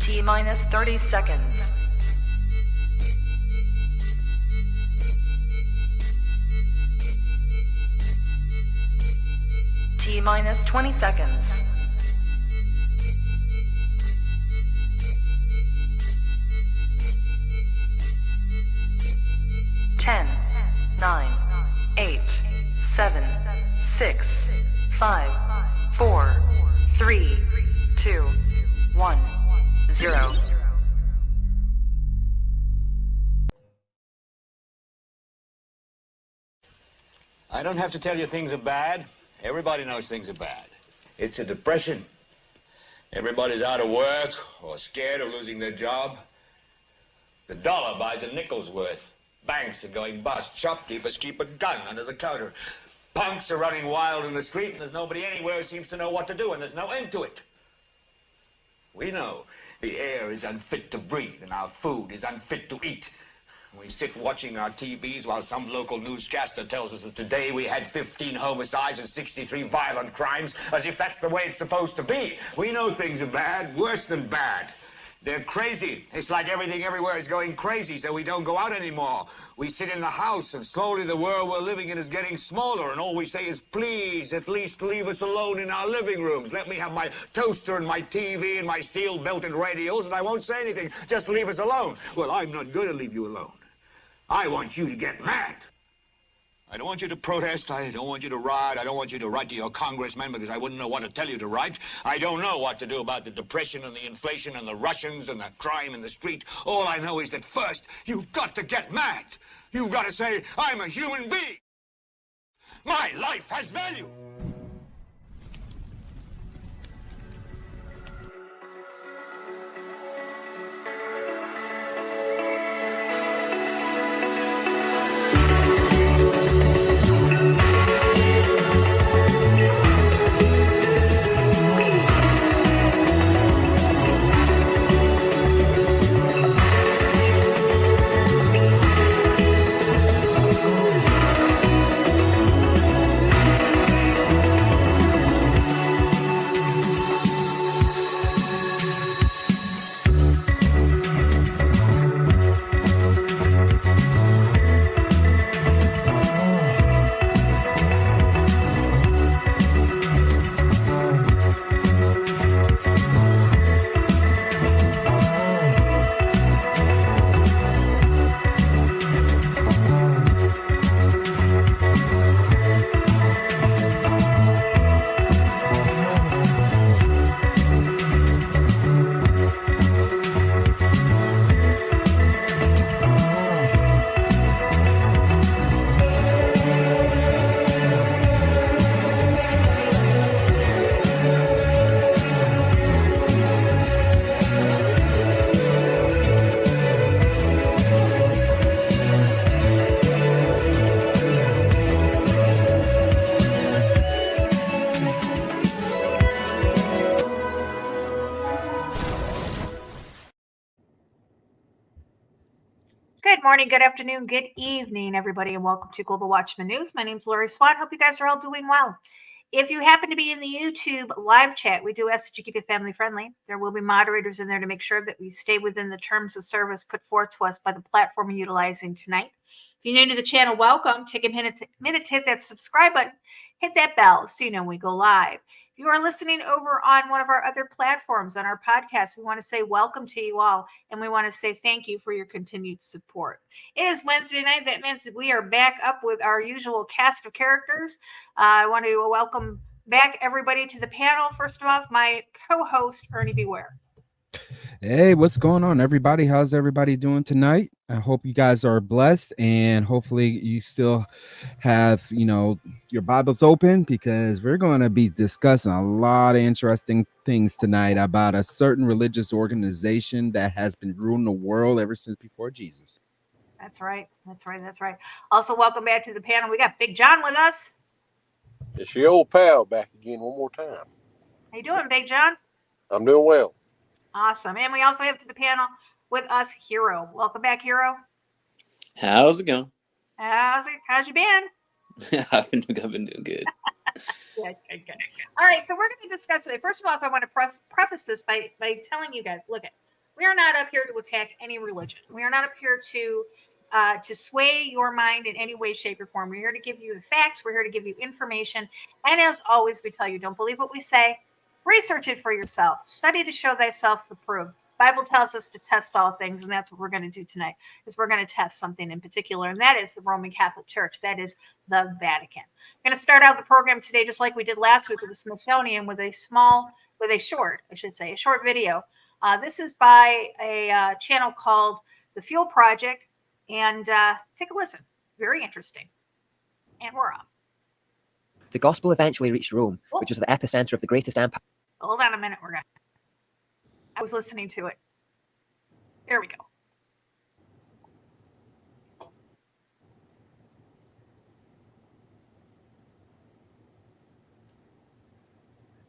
T minus 30 seconds. T minus 20 seconds. Ten, 9, 8, 7, 6, 5, 4, 3, 2, 1, 0. I don't have to tell you things are bad. Everybody knows things are bad. It's a depression. Everybody's out of work or scared of losing their job. The dollar buys a nickel's worth. Banks are going bust. Shopkeepers keep a gun under the counter. Punks are running wild in the street, and there's nobody anywhere who seems to know what to do, and there's no end to it. We know the air is unfit to breathe, and our food is unfit to eat. We sit watching our TVs while some local newscaster tells us that today we had 15 homicides and 63 violent crimes, as if that's the way it's supposed to be. We know things are bad, worse than bad. They're crazy. It's like everything everywhere is going crazy, so we don't go out anymore. We sit in the house, and slowly the world we're living in is getting smaller, and all we say is, please, at least leave us alone in our living rooms. Let me have my toaster and my TV and my steel-belted radios, and I won't say anything. Just leave us alone. Well, I'm not going to leave you alone. I want you to get mad. I don't want you to protest. I don't want you to riot. I don't want you to write to your congressman because I wouldn't know what to tell you to write. I don't know what to do about the depression and the inflation and the Russians and the crime in the street. All I know is that first, you've got to get mad. You've got to say, I'm a human being. My life has value. Good morning, good afternoon, good evening, everybody, and welcome to Global Watchman News. My name is Lori Swan. Hope you guys are all doing well. If you happen to be in the YouTube live chat, we do ask that you keep it family friendly. There will be moderators in there to make sure that we stay within the terms of service put forth to us by the platform we're utilizing tonight. If you're new to the channel, welcome. Take a minute to hit that subscribe button, hit that bell so you know when we go live. If you are listening over on one of our other platforms on our podcast, we want to say welcome to you all, and we want to say thank you for your continued support. It is Wednesday night. That means that we are back up with our usual cast of characters. I want to welcome back everybody to the panel. First of all, my co-host, Ernie Beware. Hey, what's going on, everybody? How's everybody doing tonight? I hope you guys are blessed, and hopefully you still have, your Bibles open, because we're going to be discussing a lot of interesting things tonight about a certain religious organization that has been ruling the world ever since before Jesus. That's right. Also, welcome back to the panel. We got Big John with us. It's your old pal back again one more time. How you doing, Big John? I'm doing well. Awesome. And we also have to the panel with us, Hero. Welcome back, Hero. How's it going? How's you been? I've been doing good. Good. All right, so we're going to discuss today. First of all, if I want to preface this by telling you guys, look, We are not up here to attack any religion. We are not up here to sway your mind in any way, shape, or form. We're here to give you the facts. We're here to give you information. And as always, we tell you, don't believe what we say. Research it for yourself. Study to show thyself approved. Bible tells us to test all things, and that's what we're going to do tonight, is we're going to test something in particular, and that is the Roman Catholic Church. That is the Vatican. I'm going to start out the program today just like we did last week with the Smithsonian with a short video. This is by a channel called The Fuel Project, and take a listen. Very interesting. And we're off. The gospel eventually reached Rome, which was the epicenter of the greatest empire. Hold on a minute. I was listening to it. There we go.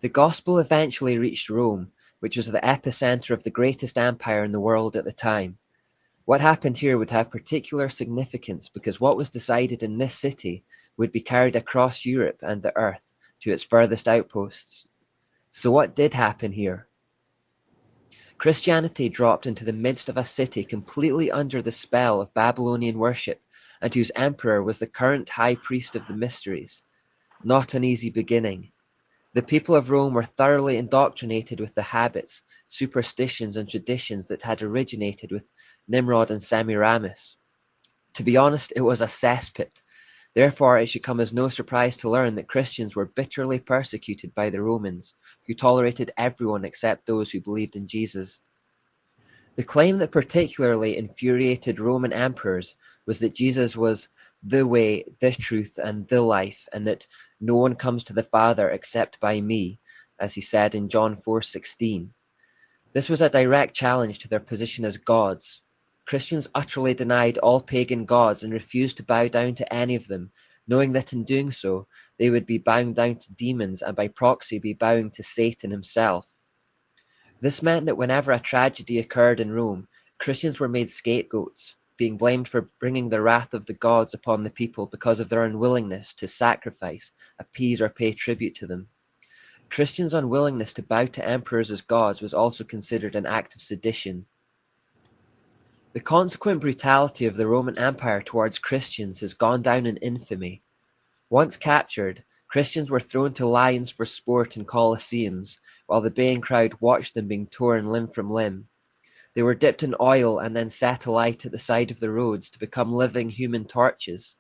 The gospel eventually reached Rome, which was the epicenter of the greatest empire in the world at the time. What happened here would have particular significance because what was decided in this city would be carried across Europe and the earth to its furthest outposts. So what did happen here? Christianity dropped into the midst of a city completely under the spell of Babylonian worship, and whose emperor was the current high priest of the mysteries. Not an easy beginning. The people of Rome were thoroughly indoctrinated with the habits, superstitions, and traditions that had originated with Nimrod and Semiramis. To be honest, it was a cesspit. Therefore, it should come as no surprise to learn that Christians were bitterly persecuted by the Romans, who tolerated everyone except those who believed in Jesus. The claim that particularly infuriated Roman emperors was that Jesus was the way, the truth, and the life, and that no one comes to the Father except by me, as he said in John 4:16. This was a direct challenge to their position as gods. Christians utterly denied all pagan gods and refused to bow down to any of them, knowing that in doing so, they would be bowing down to demons and by proxy be bowing to Satan himself. This meant that whenever a tragedy occurred in Rome, Christians were made scapegoats, being blamed for bringing the wrath of the gods upon the people because of their unwillingness to sacrifice, appease, or pay tribute to them. Christians' unwillingness to bow to emperors as gods was also considered an act of sedition. The consequent brutality of the Roman Empire towards Christians has gone down in infamy. Once captured, Christians were thrown to lions for sport in colosseums, while the baying crowd watched them being torn limb from limb. They were dipped in oil and then set alight at the side of the roads to become living human torches.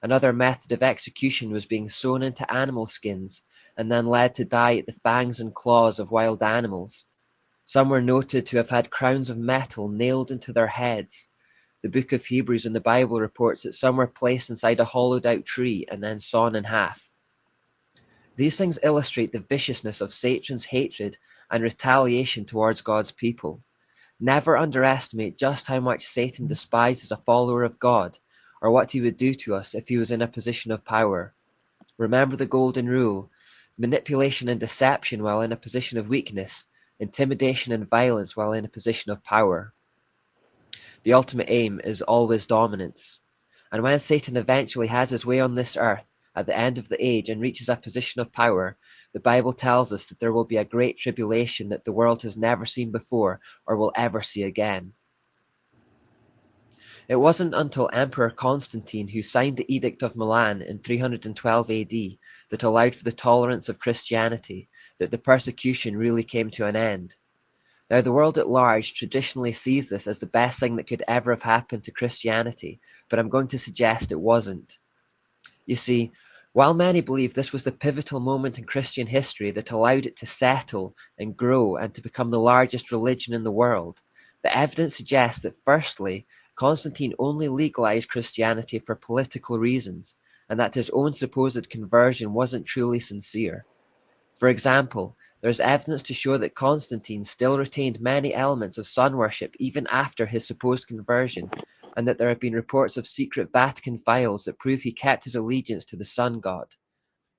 Another method of execution was being sewn into animal skins and then led to die at the fangs and claws of wild animals. Some were noted to have had crowns of metal nailed into their heads. The book of Hebrews in the Bible reports that some were placed inside a hollowed-out tree and then sawn in half. These things illustrate the viciousness of Satan's hatred and retaliation towards God's people. Never underestimate just how much Satan despises a follower of God, or what he would do to us if he was in a position of power. Remember the golden rule: manipulation and deception while in a position of weakness, intimidation and violence while in a position of power. The ultimate aim is always dominance. And when Satan eventually has his way on this earth at the end of the age and reaches a position of power, the Bible tells us that there will be a great tribulation that the world has never seen before or will ever see again. It wasn't until Emperor Constantine, who signed the Edict of Milan in 312 AD, that allowed for the tolerance of Christianity, that the persecution really came to an end. Now, the world at large traditionally sees this as the best thing that could ever have happened to Christianity, but I'm going to suggest it wasn't. You see, while many believe this was the pivotal moment in Christian history that allowed it to settle and grow and to become the largest religion in the world, the evidence suggests that firstly, Constantine only legalized Christianity for political reasons, and that his own supposed conversion wasn't truly sincere. For example, there is evidence to show that Constantine still retained many elements of sun worship even after his supposed conversion, and that there have been reports of secret Vatican files that prove he kept his allegiance to the sun god.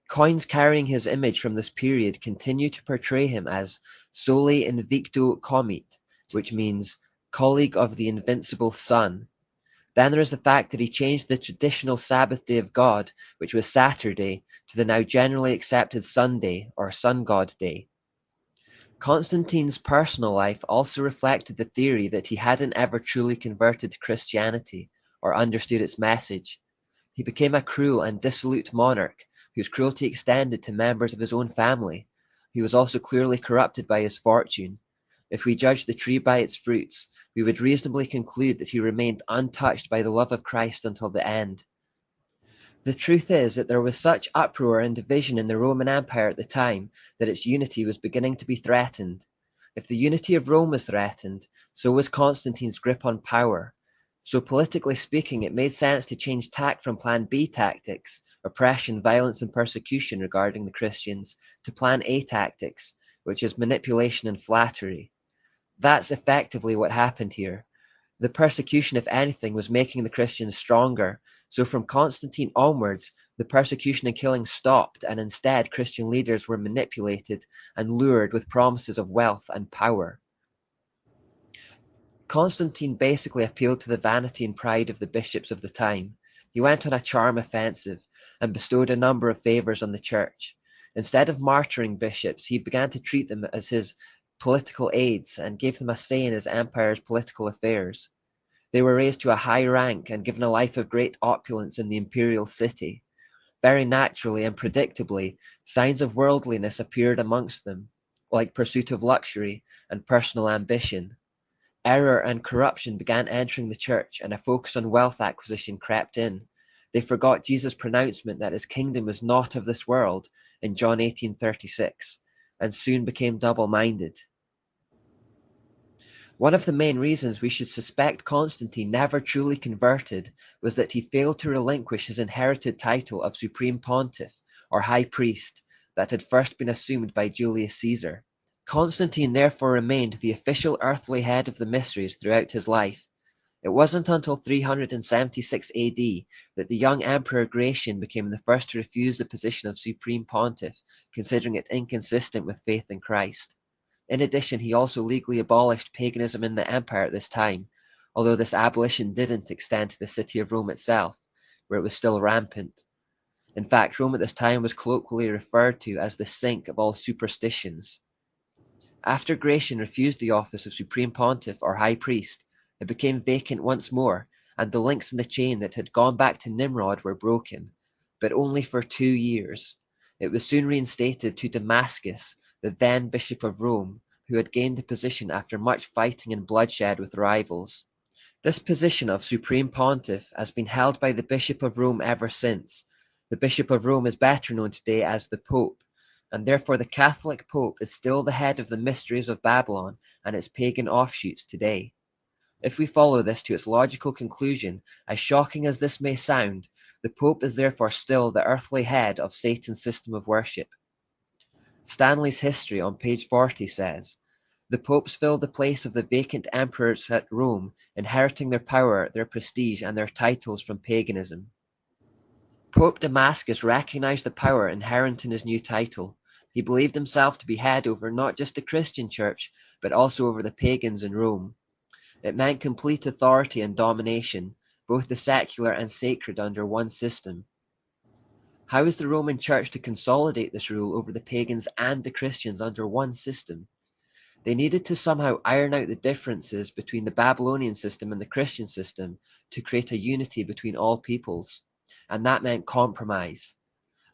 Coins carrying his image from this period continue to portray him as Sole Invicto Comet, which means colleague of the invincible sun. Then there is the fact that he changed the traditional Sabbath day of God, which was Saturday, to the now generally accepted Sunday or Sun God Day. Constantine's personal life also reflected the theory that he hadn't ever truly converted to Christianity or understood its message. He became a cruel and dissolute monarch whose cruelty extended to members of his own family. He was also clearly corrupted by his fortune. If we judge the tree by its fruits, we would reasonably conclude that he remained untouched by the love of Christ until the end. The truth is that there was such uproar and division in the Roman Empire at the time that its unity was beginning to be threatened. If the unity of Rome was threatened, so was Constantine's grip on power. So politically speaking, it made sense to change tack from Plan B tactics, oppression, violence, and persecution regarding the Christians, to Plan A tactics, which is manipulation and flattery. That's effectively what happened here. The persecution, if anything, was making the Christians stronger. So from Constantine onwards, the persecution and killing stopped, and instead Christian leaders were manipulated and lured with promises of wealth and power. Constantine basically appealed to the vanity and pride of the bishops of the time. He went on a charm offensive and bestowed a number of favors on the church. Instead of martyring bishops, he began to treat them as his political aides and gave them a say in his empire's political affairs. They were raised to a high rank and given a life of great opulence in the imperial city. Very naturally and predictably, signs of worldliness appeared amongst them, like pursuit of luxury and personal ambition. Error and corruption began entering the church, and a focus on wealth acquisition crept in. They forgot Jesus' pronouncement that his kingdom was not of this world in John 18:36, and soon became double-minded. One of the main reasons we should suspect Constantine never truly converted was that he failed to relinquish his inherited title of Supreme Pontiff, or High Priest, that had first been assumed by Julius Caesar. Constantine therefore remained the official earthly head of the mysteries throughout his life. It wasn't until 376 AD that the young Emperor Gratian became the first to refuse the position of Supreme Pontiff, considering it inconsistent with faith in Christ. In addition, he also legally abolished paganism in the empire at this time, although this abolition didn't extend to the city of Rome itself, where it was still rampant. In fact, Rome at this time was colloquially referred to as the sink of all superstitions. After Gratian refused the office of Supreme Pontiff or High Priest, it became vacant once more, and the links in the chain that had gone back to Nimrod were broken, but only for 2 years. It was soon reinstated to Damascus, the then Bishop of Rome, who had gained the position after much fighting and bloodshed with rivals. This position of Supreme Pontiff has been held by the Bishop of Rome ever since. The Bishop of Rome is better known today as the Pope, and therefore the Catholic Pope is still the head of the mysteries of Babylon and its pagan offshoots today. If we follow this to its logical conclusion, as shocking as this may sound, the Pope is therefore still the earthly head of Satan's system of worship. Stanley's History on page 40 says, "The popes fill the place of the vacant emperors at Rome, inheriting their power, their prestige, and their titles from paganism." Pope Damascus recognized the power inherent in his new title. He believed himself to be head over not just the Christian church, but also over the pagans in Rome. It meant complete authority and domination, both the secular and sacred under one system. How is the Roman Church to consolidate this rule over the pagans and the Christians under one system? They needed to somehow iron out the differences between the Babylonian system and the Christian system to create a unity between all peoples, and that meant compromise.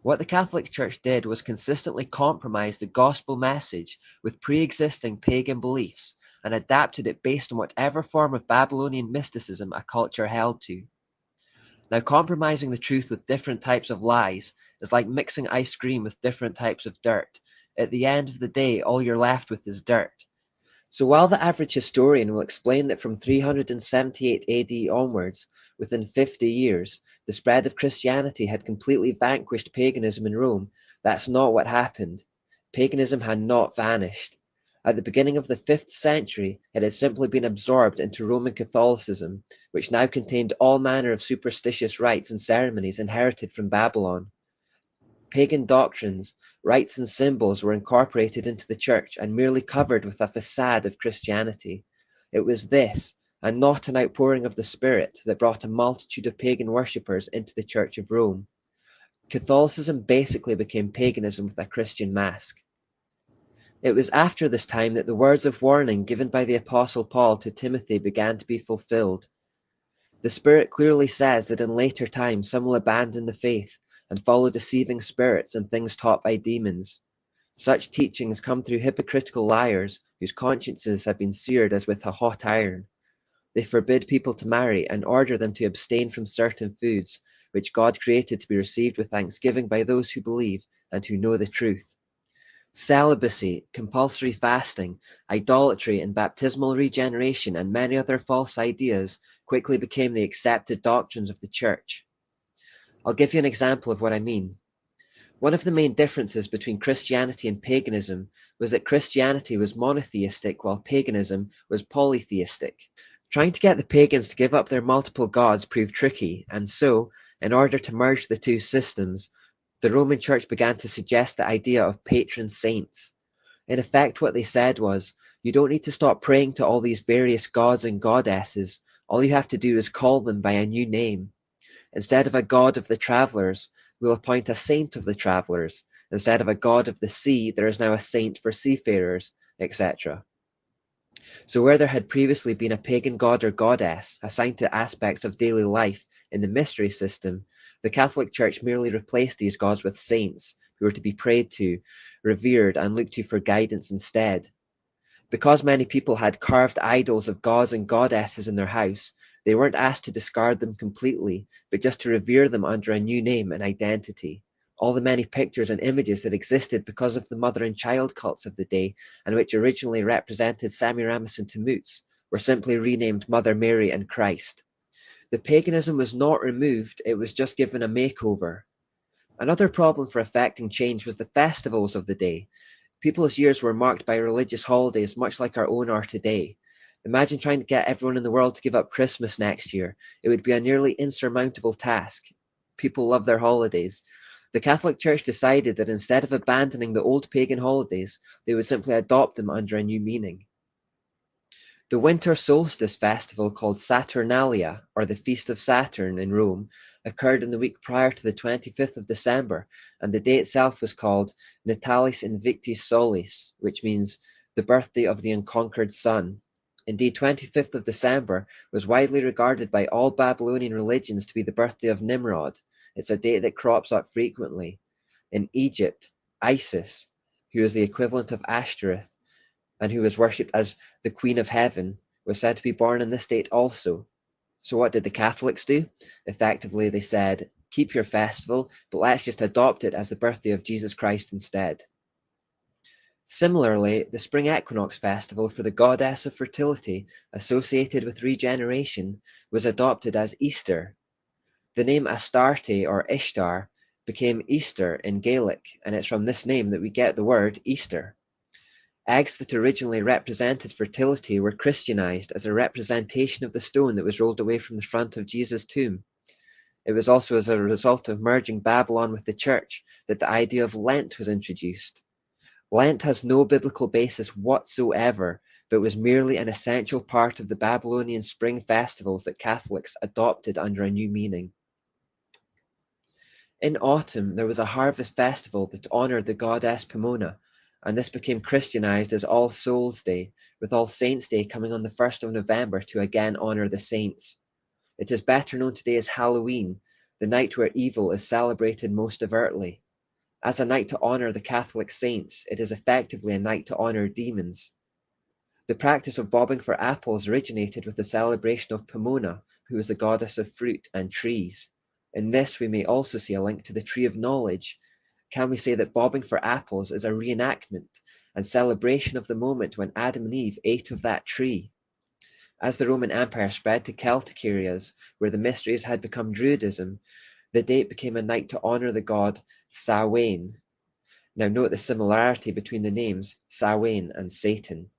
What the Catholic Church did was consistently compromise the gospel message with pre-existing pagan beliefs and adapted it based on whatever form of Babylonian mysticism a culture held to. Now, compromising the truth with different types of lies is like mixing ice cream with different types of dirt. At the end of the day, all you're left with is dirt. So while the average historian will explain that from 378 AD onwards, within 50 years, the spread of Christianity had completely vanquished paganism in Rome, that's not what happened. Paganism had not vanished. At the beginning of the 5th century, it had simply been absorbed into Roman Catholicism, which now contained all manner of superstitious rites and ceremonies inherited from Babylon. Pagan doctrines, rites and symbols were incorporated into the church and merely covered with a facade of Christianity. It was this, and not an outpouring of the Spirit, that brought a multitude of pagan worshippers into the Church of Rome. Catholicism basically became paganism with a Christian mask. It was after this time that the words of warning given by the Apostle Paul to Timothy began to be fulfilled. The Spirit clearly says that in later times some will abandon the faith and follow deceiving spirits and things taught by demons. Such teachings come through hypocritical liars whose consciences have been seared as with a hot iron. They forbid people to marry and order them to abstain from certain foods, which God created to be received with thanksgiving by those who believe and who know the truth. Celibacy, compulsory fasting, idolatry, and baptismal regeneration, and many other false ideas quickly became the accepted doctrines of the Church. I'll give you an example of what I mean. One of the main differences between Christianity and paganism was that Christianity was monotheistic while paganism was polytheistic. Trying to get the pagans to give up their multiple gods proved tricky, and so, in order to merge the two systems, the Roman Church began to suggest the idea of patron saints. In effect, what they said was, you don't need to stop praying to all these various gods and goddesses. All you have to do is call them by a new name. Instead of a god of the travelers, we'll appoint a saint of the travelers. Instead of a god of the sea, there is now a saint for seafarers, etc. So where there had previously been a pagan god or goddess assigned to aspects of daily life in the mystery system, the Catholic Church merely replaced these gods with saints who were to be prayed to, revered, and looked to for guidance instead. Because many people had carved idols of gods and goddesses in their house, they weren't asked to discard them completely, but just to revere them under a new name and identity. All the many pictures and images that existed because of the mother and child cults of the day, and which originally represented Semiramis and Tammuz, were simply renamed Mother Mary and Christ. The paganism was not removed, it was just given a makeover. Another problem for effecting change was the festivals of the day. People's years were marked by religious holidays much like our own are today. Imagine trying to get everyone in the world to give up Christmas next year. It would be a nearly insurmountable task. People love their holidays. The Catholic Church decided that instead of abandoning the old pagan holidays, they would simply adopt them under a new meaning. The winter solstice festival called Saturnalia, or the Feast of Saturn in Rome, occurred in the week prior to the 25th of December, and the day itself was called Natalis Invictis Solis, which means the birthday of the unconquered sun. Indeed, 25th of December was widely regarded by all Babylonian religions to be the birthday of Nimrod. It's a date that crops up frequently. In Egypt, Isis, who is the equivalent of Ashtoreth, and who was worshipped as the Queen of Heaven, was said to be born in this date also. So what did the Catholics do? Effectively, they said, keep your festival, but let's just adopt it as the birthday of Jesus Christ instead. Similarly, the spring equinox festival for the goddess of fertility, associated with regeneration, was adopted as Easter. The name Astarte or Ishtar became Easter in Gaelic, and it's from this name that we get the word Easter. Eggs that originally represented fertility were Christianized as a representation of the stone that was rolled away from the front of Jesus' tomb. It was also as a result of merging Babylon with the Church that the idea of Lent was introduced. Lent has no biblical basis whatsoever, but was merely an essential part of the Babylonian spring festivals that Catholics adopted under a new meaning. In autumn, there was a harvest festival that honored the goddess Pomona, and this became Christianized as All Souls' Day, with All Saints' Day coming on the 1st of November to again honor the saints. It is better known today as Halloween, the night where evil is celebrated most overtly. As a night to honor the Catholic saints, it is effectively a night to honor demons. The practice of bobbing for apples originated with the celebration of Pomona, who is the goddess of fruit and trees. In this, we may also see a link to the Tree of Knowledge. Can we say that bobbing for apples is a reenactment and celebration of the moment when Adam and Eve ate of that tree? As the Roman Empire spread to Celtic areas where the mysteries had become Druidism, the date became a night to honor the god Samhain. Now note the similarity between the names Samhain and Satan.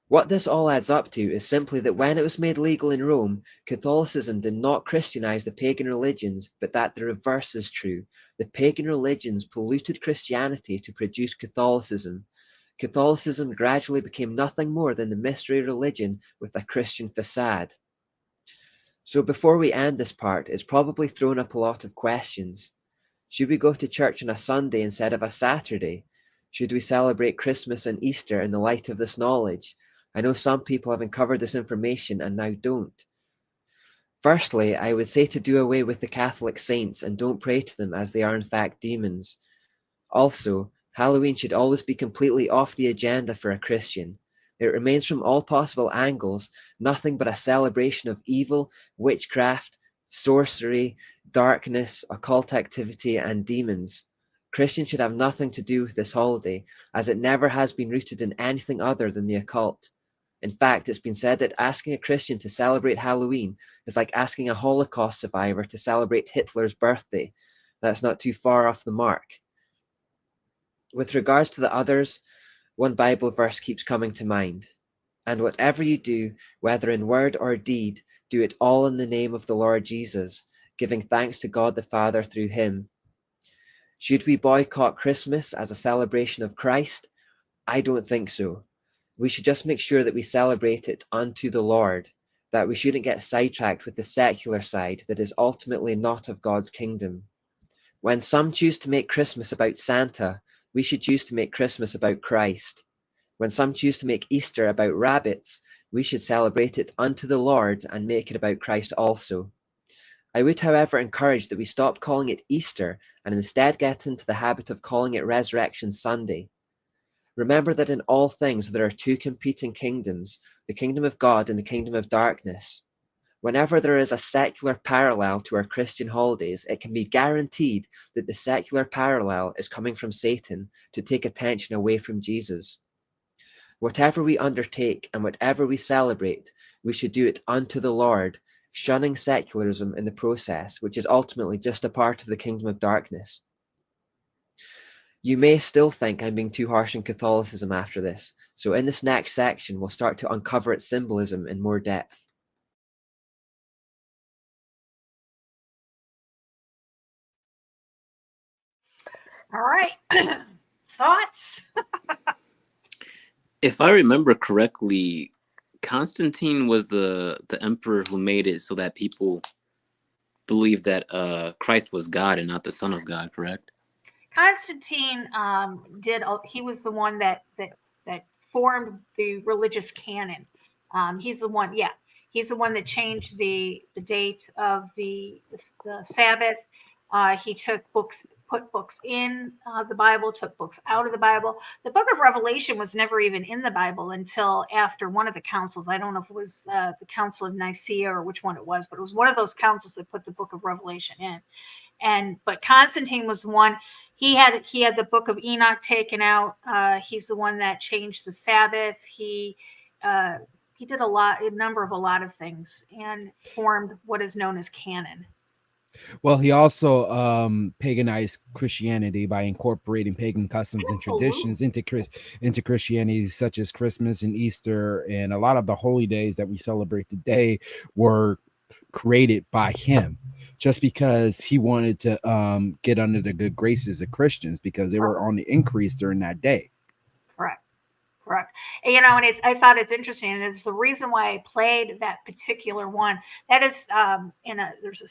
What this all adds up to is simply that when it was made legal in Rome, Catholicism did not Christianize the pagan religions, but that the reverse is true. The pagan religions polluted Christianity to produce Catholicism. Catholicism gradually became nothing more than the mystery religion with a Christian facade. So before we end this part, it's probably thrown up a lot of questions. Should we go to church on a Sunday instead of a Saturday? Should we celebrate Christmas and Easter in the light of this knowledge? I know some people have uncovered this information and now don't. Firstly, I would say to do away with the Catholic saints and don't pray to them, as they are in fact demons. Also, Halloween should always be completely off the agenda for a Christian. It remains from all possible angles nothing but a celebration of evil, witchcraft, sorcery, darkness, occult activity, and demons. Christians should have nothing to do with this holiday, as it never has been rooted in anything other than the occult. In fact, it's been said that asking a Christian to celebrate Halloween is like asking a Holocaust survivor to celebrate Hitler's birthday. That's not too far off the mark. With regards to the others, one Bible verse keeps coming to mind. And whatever you do, whether in word or deed, do it all in the name of the Lord Jesus, giving thanks to God the Father through him. Should we boycott Christmas as a celebration of Christ? I don't think so. We should just make sure that we celebrate it unto the Lord, that we shouldn't get sidetracked with the secular side that is ultimately not of God's kingdom. When some choose to make Christmas about Santa, we should choose to make Christmas about Christ. When some choose to make Easter about rabbits, we should celebrate it unto the Lord and make it about Christ also. I would, however, encourage that we stop calling it Easter and instead get into the habit of calling it Resurrection Sunday. Remember that in all things there are two competing kingdoms, the kingdom of God and the kingdom of darkness. Whenever there is a secular parallel to our Christian holidays, it can be guaranteed that the secular parallel is coming from Satan to take attention away from Jesus. Whatever we undertake and whatever we celebrate, we should do it unto the Lord, shunning secularism in the process, which is ultimately just a part of the kingdom of darkness. You may still think I'm being too harsh on Catholicism after this, so in this next section we'll start to uncover its symbolism in more depth. All right. Thoughts? If I remember correctly, Constantine was the emperor who made it so that people believed that Christ was God and not the Son of God, correct? Constantine he was the one that formed the religious canon. He's the one, yeah. He's the one that changed the date of the Sabbath. He put books in the Bible, took books out of the Bible. The book of Revelation was never even in the Bible until after one of the councils. I don't know if it was the Council of Nicaea or which one it was, but it was one of those councils that put the book of Revelation in. But Constantine was one. He had the book of Enoch taken out. He's the one that changed the Sabbath. He did a lot of things and formed what is known as canon. Well, he also paganized Christianity by incorporating pagan customs and traditions into Christianity, such as Christmas and Easter, and a lot of the holy days that we celebrate today were created by him, just because he wanted to get under the good graces of Christians, because they were on the increase during that day. Correct. And I thought it's interesting, and it's the reason why I played that particular one. That is it's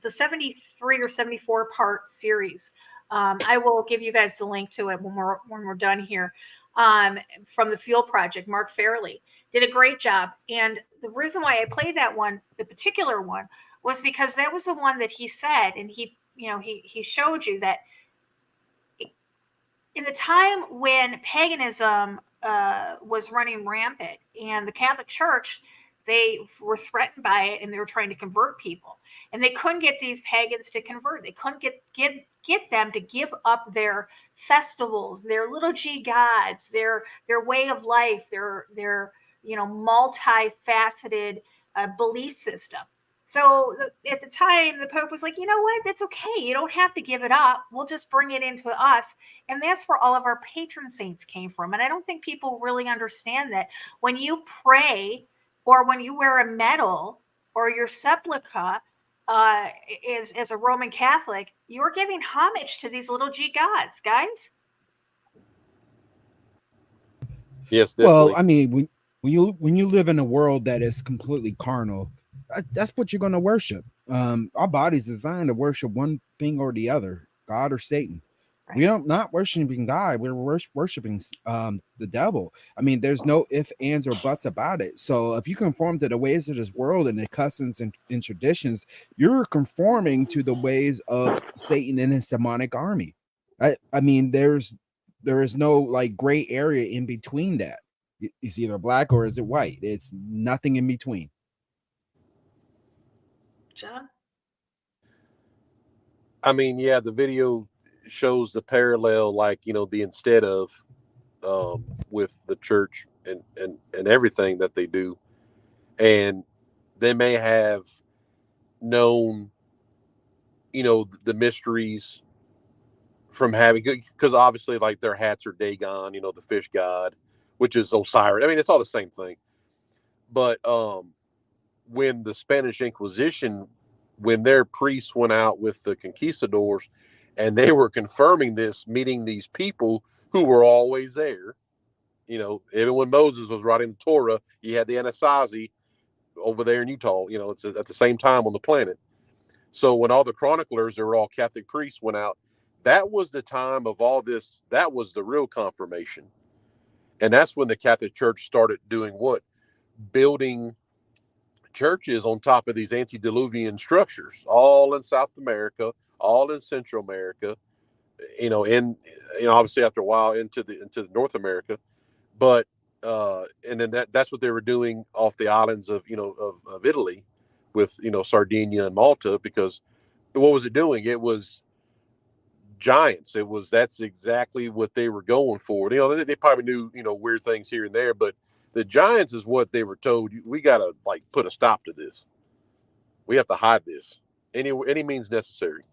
a 73 or 74 part series. I will give you guys the link to it when we're done here. From the Fuel Project, Mark Fairley did a great job. And the reason why I played that one, the particular one, was because that was the one that he said, and he showed you that in the time when paganism was running rampant and the Catholic Church, they were threatened by it and they were trying to convert people. And they couldn't get these pagans to convert. They couldn't get them to give up their festivals, their little g gods, their way of life, their multifaceted belief system. So at the time, the Pope was like, you know what? That's okay. You don't have to give it up. We'll just bring it into us. And that's where all of our patron saints came from. And I don't think people really understand that when you pray or when you wear a medal or your sepulchre as a Roman Catholic, you're giving homage to these little g gods, guys. Yes, definitely. Well, I mean, when you live in a world that is completely carnal, that's what you're going to worship. Our body's designed to worship one thing or the other, God or Satan. Right. We don't not worshiping God. We're worshiping the devil. I mean, there's no ifs, ands, or buts about it. So if you conform to the ways of this world and the customs and traditions, you're conforming to the ways of Satan and his demonic army. I mean, there is no like gray area in between that. It's either black or is it white. It's nothing in between. John? I mean, yeah, the video shows the parallel, like, the instead of with the church and everything that they do. And they may have known, the mysteries from having, because obviously, like, their hats are Dagon, the fish god, which is Osiris. I mean, it's all the same thing. But when the Spanish Inquisition, when their priests went out with the conquistadors and they were confirming this, meeting these people who were always there, even when Moses was writing the Torah, you had the Anasazi over there in Utah, it's at the same time on the planet. So when all the chroniclers, they were all Catholic priests, went out, that was the time of all this. That was the real confirmation. And that's when the Catholic Church started doing what? Building churches on top of these antediluvian structures, all in South America, all in Central America, obviously after a while into the North America. But and then that's what they were doing off the islands of of Italy with Sardinia and Malta, because what was it doing? It was giants. That's exactly what they were going for. They probably knew weird things here and there, but the giants is what they were told. We got to like put a stop to this. We have to hide this any means necessary.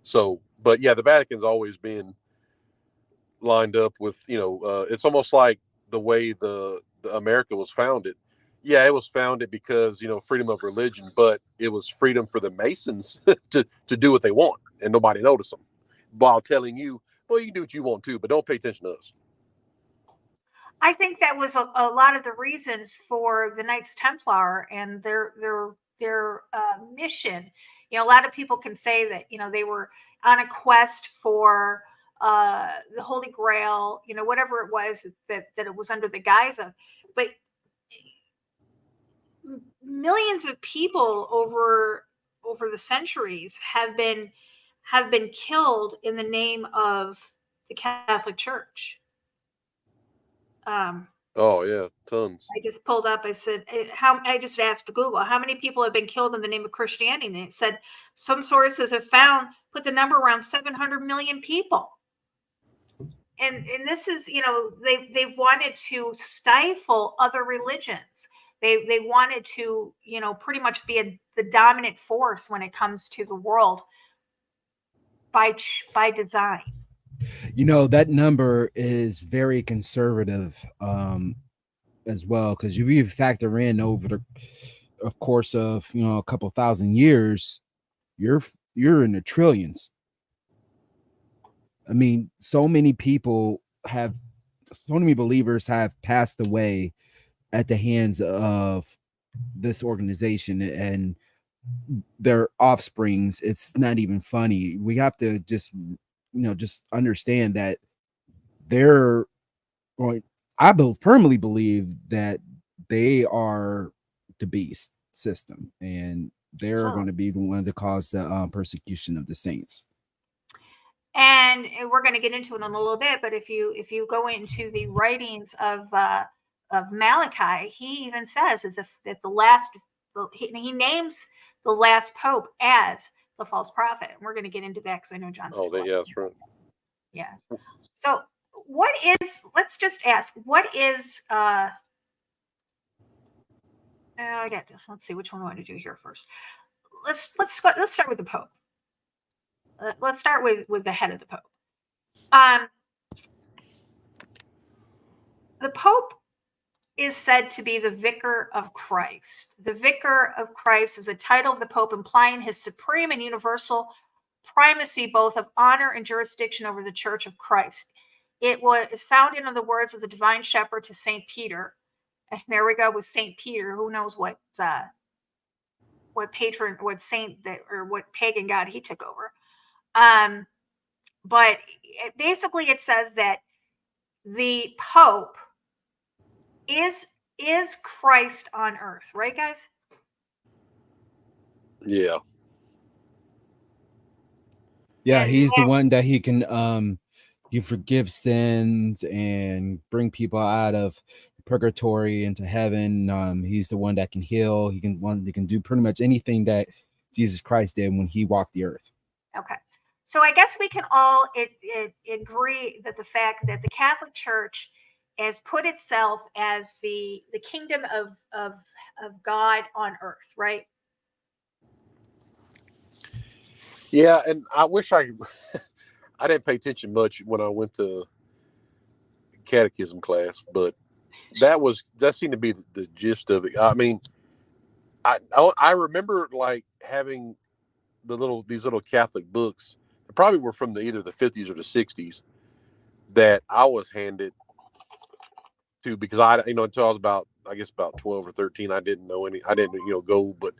So, but yeah, the Vatican's always been lined up with it's almost like the way the America was founded. Yeah, it was founded because freedom of religion, but it was freedom for the Masons to do what they want and nobody notice them, while telling you, well, you can do what you want to, but don't pay attention to us. I think that was a lot of the reasons for the Knights Templar and their mission. A lot of people can say that they were on a quest for the Holy Grail, whatever it was that it was under the guise of, but millions of people over the centuries have been killed in the name of the Catholic Church. Oh yeah, tons. I just pulled up. I said, I just asked Google, how many people have been killed in the name of Christianity? And it said some sources have put the number around 700 million people. And this is, they've wanted to stifle other religions. They wanted to, pretty much be the dominant force when it comes to the world by design. That number is very conservative as well, because if you factor in over the course of a couple thousand years, you're in the trillions. I mean, so many believers have passed away at the hands of this organization and their offsprings. It's not even funny. We have to just understand that they're going. I firmly believe that they are the beast system, and they're going to be the one to cause the persecution of the saints. And we're going to get into it in a little bit, but if you go into the writings of Malachi, he even says that the last, he names the last pope as the false prophet. And we're going to get into that because I know John's. Oh, yeah, that's right. Yeah. So let's just ask, what is let's see, which one do I want to do here first? Let's start with the Pope. Let's start with the head of the Pope. The Pope is said to be the vicar of Christ. The vicar of Christ is a title of the Pope implying his supreme and universal primacy, both of honor and jurisdiction over the Church of Christ. It is found in the words of the divine shepherd to St. Peter. And there we go with St. Peter. Who knows what pagan god he took over. but basically it says that the Pope is Christ on earth, right, guys? Yeah. Yeah, And he's the one that he can forgive sins and bring people out of purgatory into heaven. He's the one that can heal. He can do pretty much anything that Jesus Christ did when he walked the earth. okay. So I guess we can all agree that the fact that the Catholic Church has put itself as the kingdom of God on earth, right? Yeah, and I wish I didn't pay attention much when I went to catechism class, but that seemed to be the gist of it. I mean, I remember like having these little Catholic books that probably were from either the 50s or the 60s that I was handed to, because until I was about 12 or 13, I didn't go, but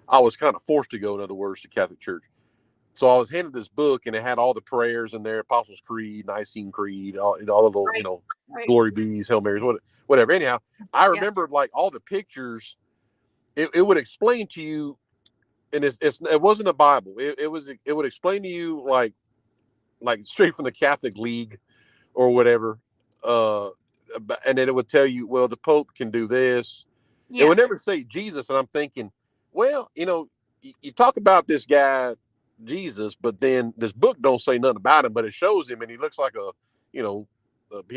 I was kind of forced to go, in other words, to Catholic Church. So I was handed this book, and it had all the prayers in there: Apostles' Creed, Nicene Creed, all the little, Right. Glory Bees, Hail Marys, whatever. Anyhow, I remember like all the pictures. It would explain to you, and it wasn't a Bible. It would explain to you like straight from the Catholic League or whatever. And then it would tell you, well, the Pope can do this. It would never say Jesus, and I'm thinking, well, you talk about this guy Jesus, but then this book don't say nothing about him, but it shows him, and he looks like he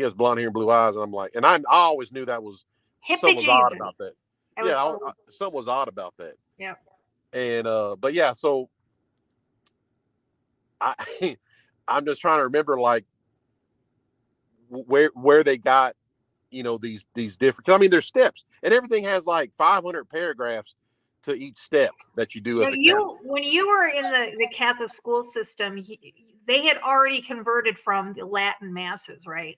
has blonde hair and blue eyes, and I'm like, and I always knew that was something was odd about that. Something was odd about that. Yeah. And but yeah, so I'm just trying to remember like where they got these different. I mean, there's steps, and everything has like 500 paragraphs to each step that you do as a Catholic. When you were in the Catholic school system, they had already converted from the Latin masses, right?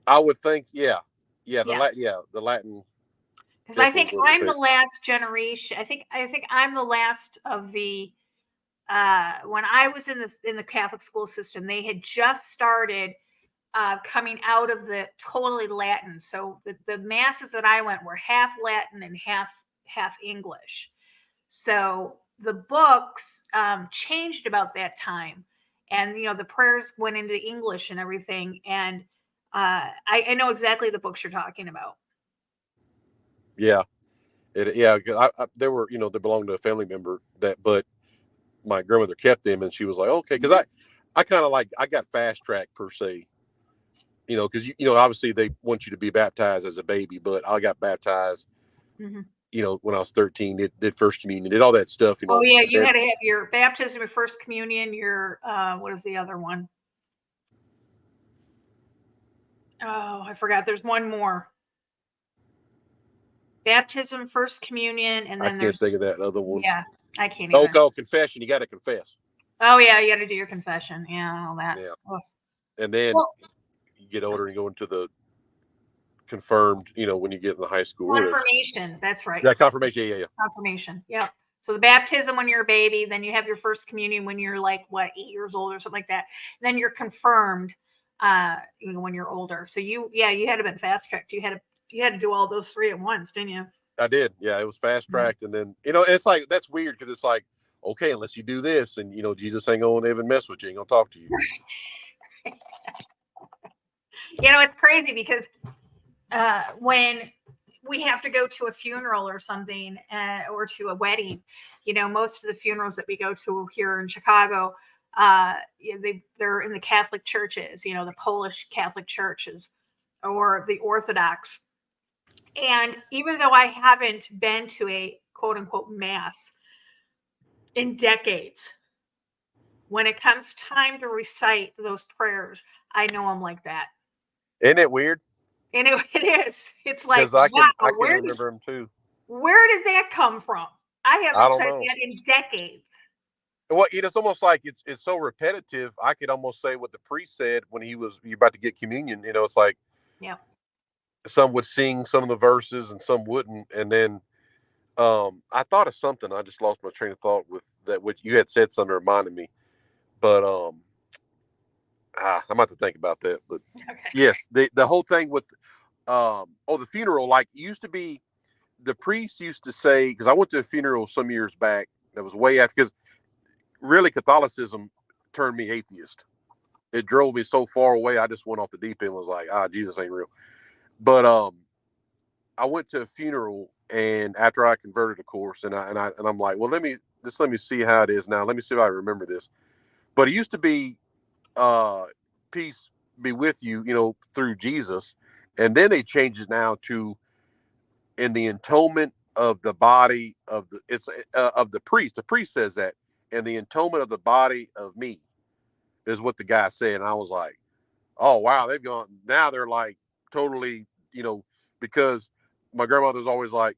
I would think, yeah, the Latin. Because I think I'm the last generation. I think I'm the last of the. When I was in the Catholic school system, they had just started coming out of the totally Latin. So the masses that I went were half Latin and half English. So the books changed about that time, and the prayers went into English and everything. And I know exactly the books you're talking about. Yeah, they were they belonged to a family member but my grandmother kept them, and she was like, okay, because I kind of I got fast tracked per se. Because obviously they want you to be baptized as a baby, but I got baptized. Mm-hmm. When I was 13, did first communion, did all that stuff. Oh yeah, you had to have your baptism, your first communion, your what is the other one? Oh, I forgot. There's one more. Baptism, first communion, and then I can't think of that other one. Yeah, I can't either. Oh, confession. You got to confess. Oh yeah, you got to do your confession. Yeah, all that. Yeah. Oh. And then you get older and go into the confirmed, when you get in the high school. Confirmation. That's right. Yeah, confirmation. Yeah. Confirmation. Yeah. So the baptism when you're a baby, then you have your first communion when you're 8 years old or something like that. And then you're confirmed when you're older. So you had to have been fast tracked. You had to do all those three at once, didn't you? I did. Yeah, it was fast tracked. And then, it's like, that's weird because it's like, okay, unless you do this, and Jesus ain't gonna even mess with you, ain't gonna talk to you. It's crazy because when we have to go to a funeral or something, or to a wedding, most of the funerals that we go to here in Chicago, they're in the Catholic churches, the Polish Catholic churches or the Orthodox. And even though I haven't been to a quote unquote mass in decades, when it comes time to recite those prayers, I know I'm like that. Isn't it weird? And it is. It's like, I can remember them too. Where did that come from? I haven't said that in decades. Well, it's almost like it's so repetitive. I could almost say what the priest said when you're about to get communion. It's like, yeah, some would sing some of the verses and some wouldn't. And then I thought of something. I just lost my train of thought with that, which you had said something reminded me. But I'm about to think about that. But Okay. yes, the whole thing with the funeral, like, used to be, the priest used to say, because I went to a funeral some years back that was way after, because really Catholicism turned me atheist. It drove me so far away, I just went off the deep end, was like, Jesus ain't real. But I went to a funeral, and after I converted, of course, and I'm like, well, let me see how it is now. Let me see if I remember this. But it used to be peace be with you, through Jesus. And then they changed it now to, in the atonement of the body of the priest. The priest says that, and the atonement of the body of me, is what the guy said. And I was like, oh wow, they've gone, now they're like totally, because my grandmother's always like,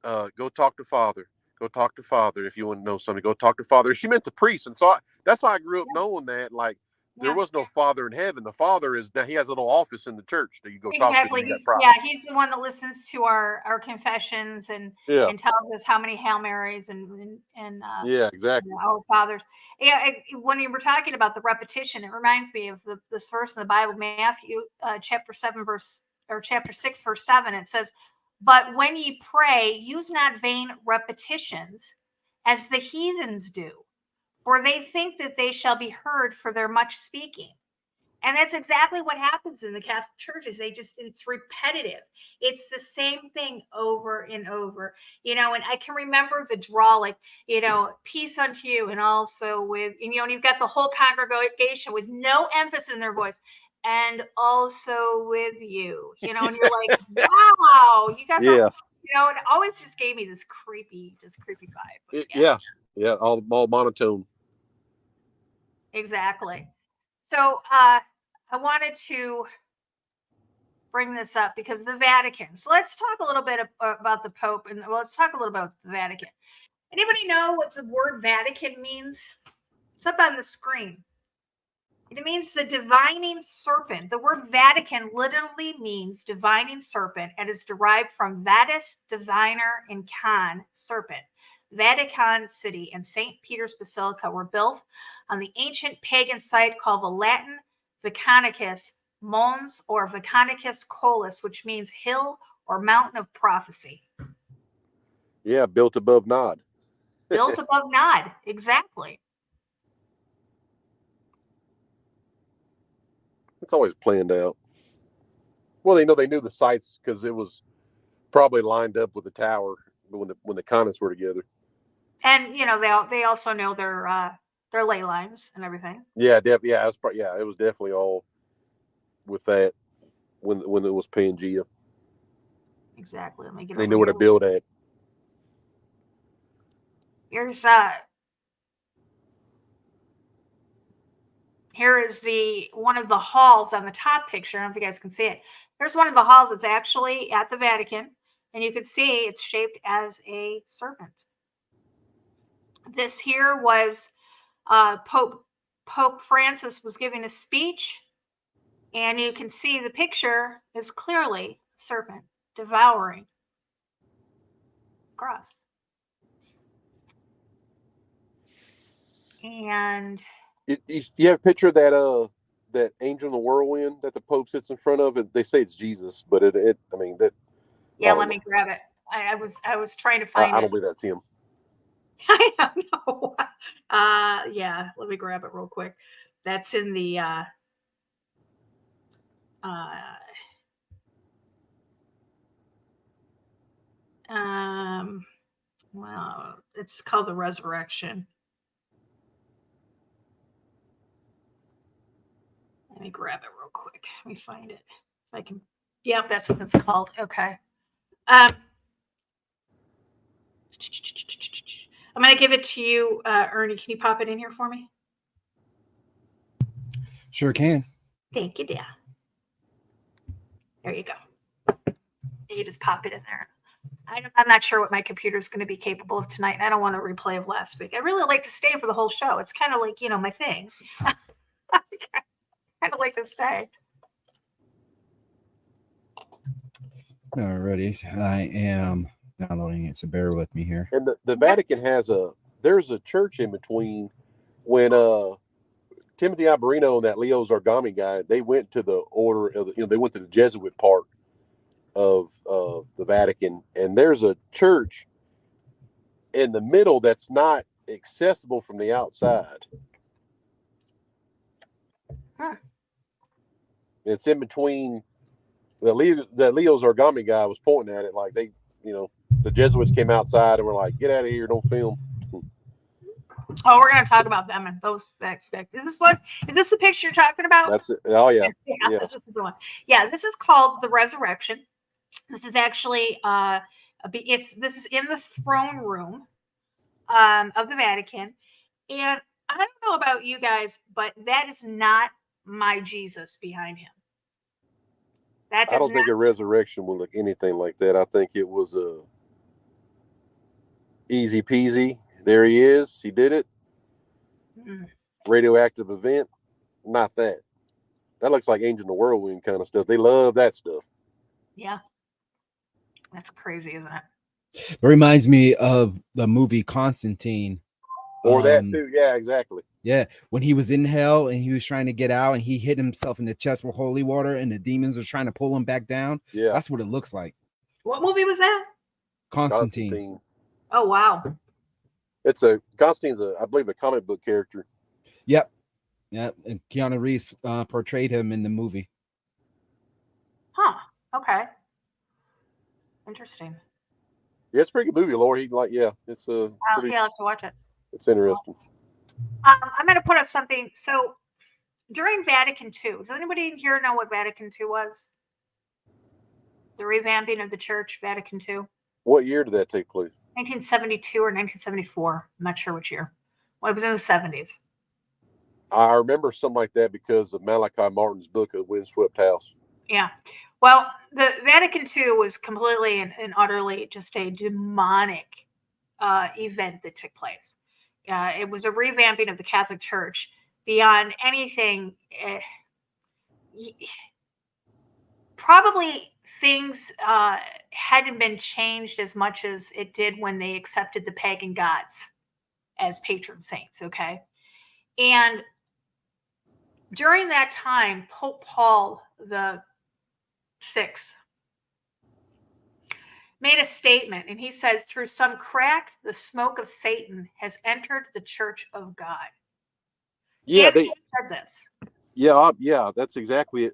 go talk to Father. Go talk to Father. If you want to know something, go talk to Father. She meant the priest. And so that's how I grew up knowing that, like, there was no Father in heaven. The Father is, now he has a little office in the church that you go talk to. Exactly. He's the one that listens to our confessions and tells us how many Hail Marys and exactly. Our Fathers. Yeah, when you were talking about the repetition, it reminds me of this verse in the Bible, Matthew chapter 6 verse 7. It says, "But when ye pray, use not vain repetitions, as the heathens do, for they think that they shall be heard for their much speaking." And that's exactly what happens in the Catholic churches. It's repetitive. It's the same thing over and over, and I can remember the draw, like, peace unto you. And also with, and you've got the whole congregation with no emphasis in their voice, and also with you, and you're like, wow, you guys are, it always just gave me this creepy vibe. All monotone. Exactly. So I wanted to bring this up because the Vatican. So let's talk a little bit about the Pope, and let's talk a little about the Vatican. Anybody know what the word Vatican means? It's up on the screen. It means the divining serpent. The word Vatican literally means divining serpent, and is derived from vatus, diviner, and con, serpent. Vatican City and St. Peter's Basilica were built on the ancient pagan site called the Latin Vacanicus Mons, or Vacanicus Colis, which means hill or mountain of prophecy. Yeah, built above Nod. Built above Nod, exactly. It's always planned out. Well, they knew the sites because it was probably lined up with the tower when the convents were together. And they also know their ley lines and everything. Yeah, it was definitely all with that when it was Pangea. Exactly. Let me get. They knew where to build at. Here is one of the halls on the top picture. I don't know if you guys can see it. Here's one of the halls that's actually at the Vatican, and you can see it's shaped as a serpent. This here was Pope Francis was giving a speech, and you can see the picture is clearly a serpent devouring grass. And you have a picture of that angel in the whirlwind that the Pope sits in front of? They say it's Jesus, but yeah, let me grab it. I was trying to find it. I don't believe that's him. I don't know. Yeah, let me grab it real quick. That's in the well, it's called the Resurrection. Let me grab it real quick. Let me find it. If I can. Yeah, that's what it's called. Okay. I'm going to give it to you, Ernie. Can you pop it in here for me? Sure can. Thank you, dear. There you go. You just pop it in there. I'm not sure what my computer is going to be capable of tonight. I don't want to replay of last week. I really like to stay for the whole show. It's kind of like, my thing. I kind of like to stay. Alrighty. I am downloading it, so bear with me here. And the Vatican there's a church in between when Timothy Alberino and that Leo Zargami guy, they went to the order of the, they went to the Jesuit part of the Vatican, and there's a church in the middle that's not accessible from the outside. Huh. It's in between. The Leo Zargami guy was pointing at it like they, the Jesuits came outside and were like, "Get out of here! Don't film." Oh, we're going to talk about them and those. Is this what? Is this the picture you're talking about? That's it. Oh yeah, yeah. This is the one. Yeah, this is called the Resurrection. This is actually this is in the throne room of the Vatican, and I don't know about you guys, but that is not my Jesus behind him. I don't think a resurrection will look anything like that. I think it was a easy peasy. There he is. He did it. Radioactive event. Not that. That looks like Angel in the Whirlwind kind of stuff. They love that stuff. Yeah. That's crazy, isn't it? It reminds me of the movie Constantine. Or that too. Yeah, exactly. Yeah, when he was in hell and he was trying to get out and he hit himself in the chest with holy water and the demons are trying to pull him back down. Yeah, that's what it looks like. What movie was that? Constantine. Oh wow. Constantine's I believe a comic book character. Yep. And Keanu Reeves portrayed him in the movie. Huh. Okay. Interesting. Yeah, it's a pretty good movie, Laura. It's I'll have to watch it. It's interesting. I'm going to put up something. So during Vatican II, does anybody here know what Vatican II was? The revamping of the church, Vatican II. What year did that take place? 1972 or 1974. I'm not sure which year. Well, it was in the 70s. I remember something like that because of Malachi Martin's book, A Windswept House. Yeah. Well, the Vatican II was completely and utterly just a demonic event that took place. It was a revamping of the Catholic Church beyond anything. Probably things hadn't been changed as much as it did when they accepted the pagan gods as patron saints. Okay. And during that time, Pope Paul the Sixth made a statement, and he said, "Through some crack, the smoke of Satan has entered the Church of God." Yeah, they said this. Yeah, that's exactly it.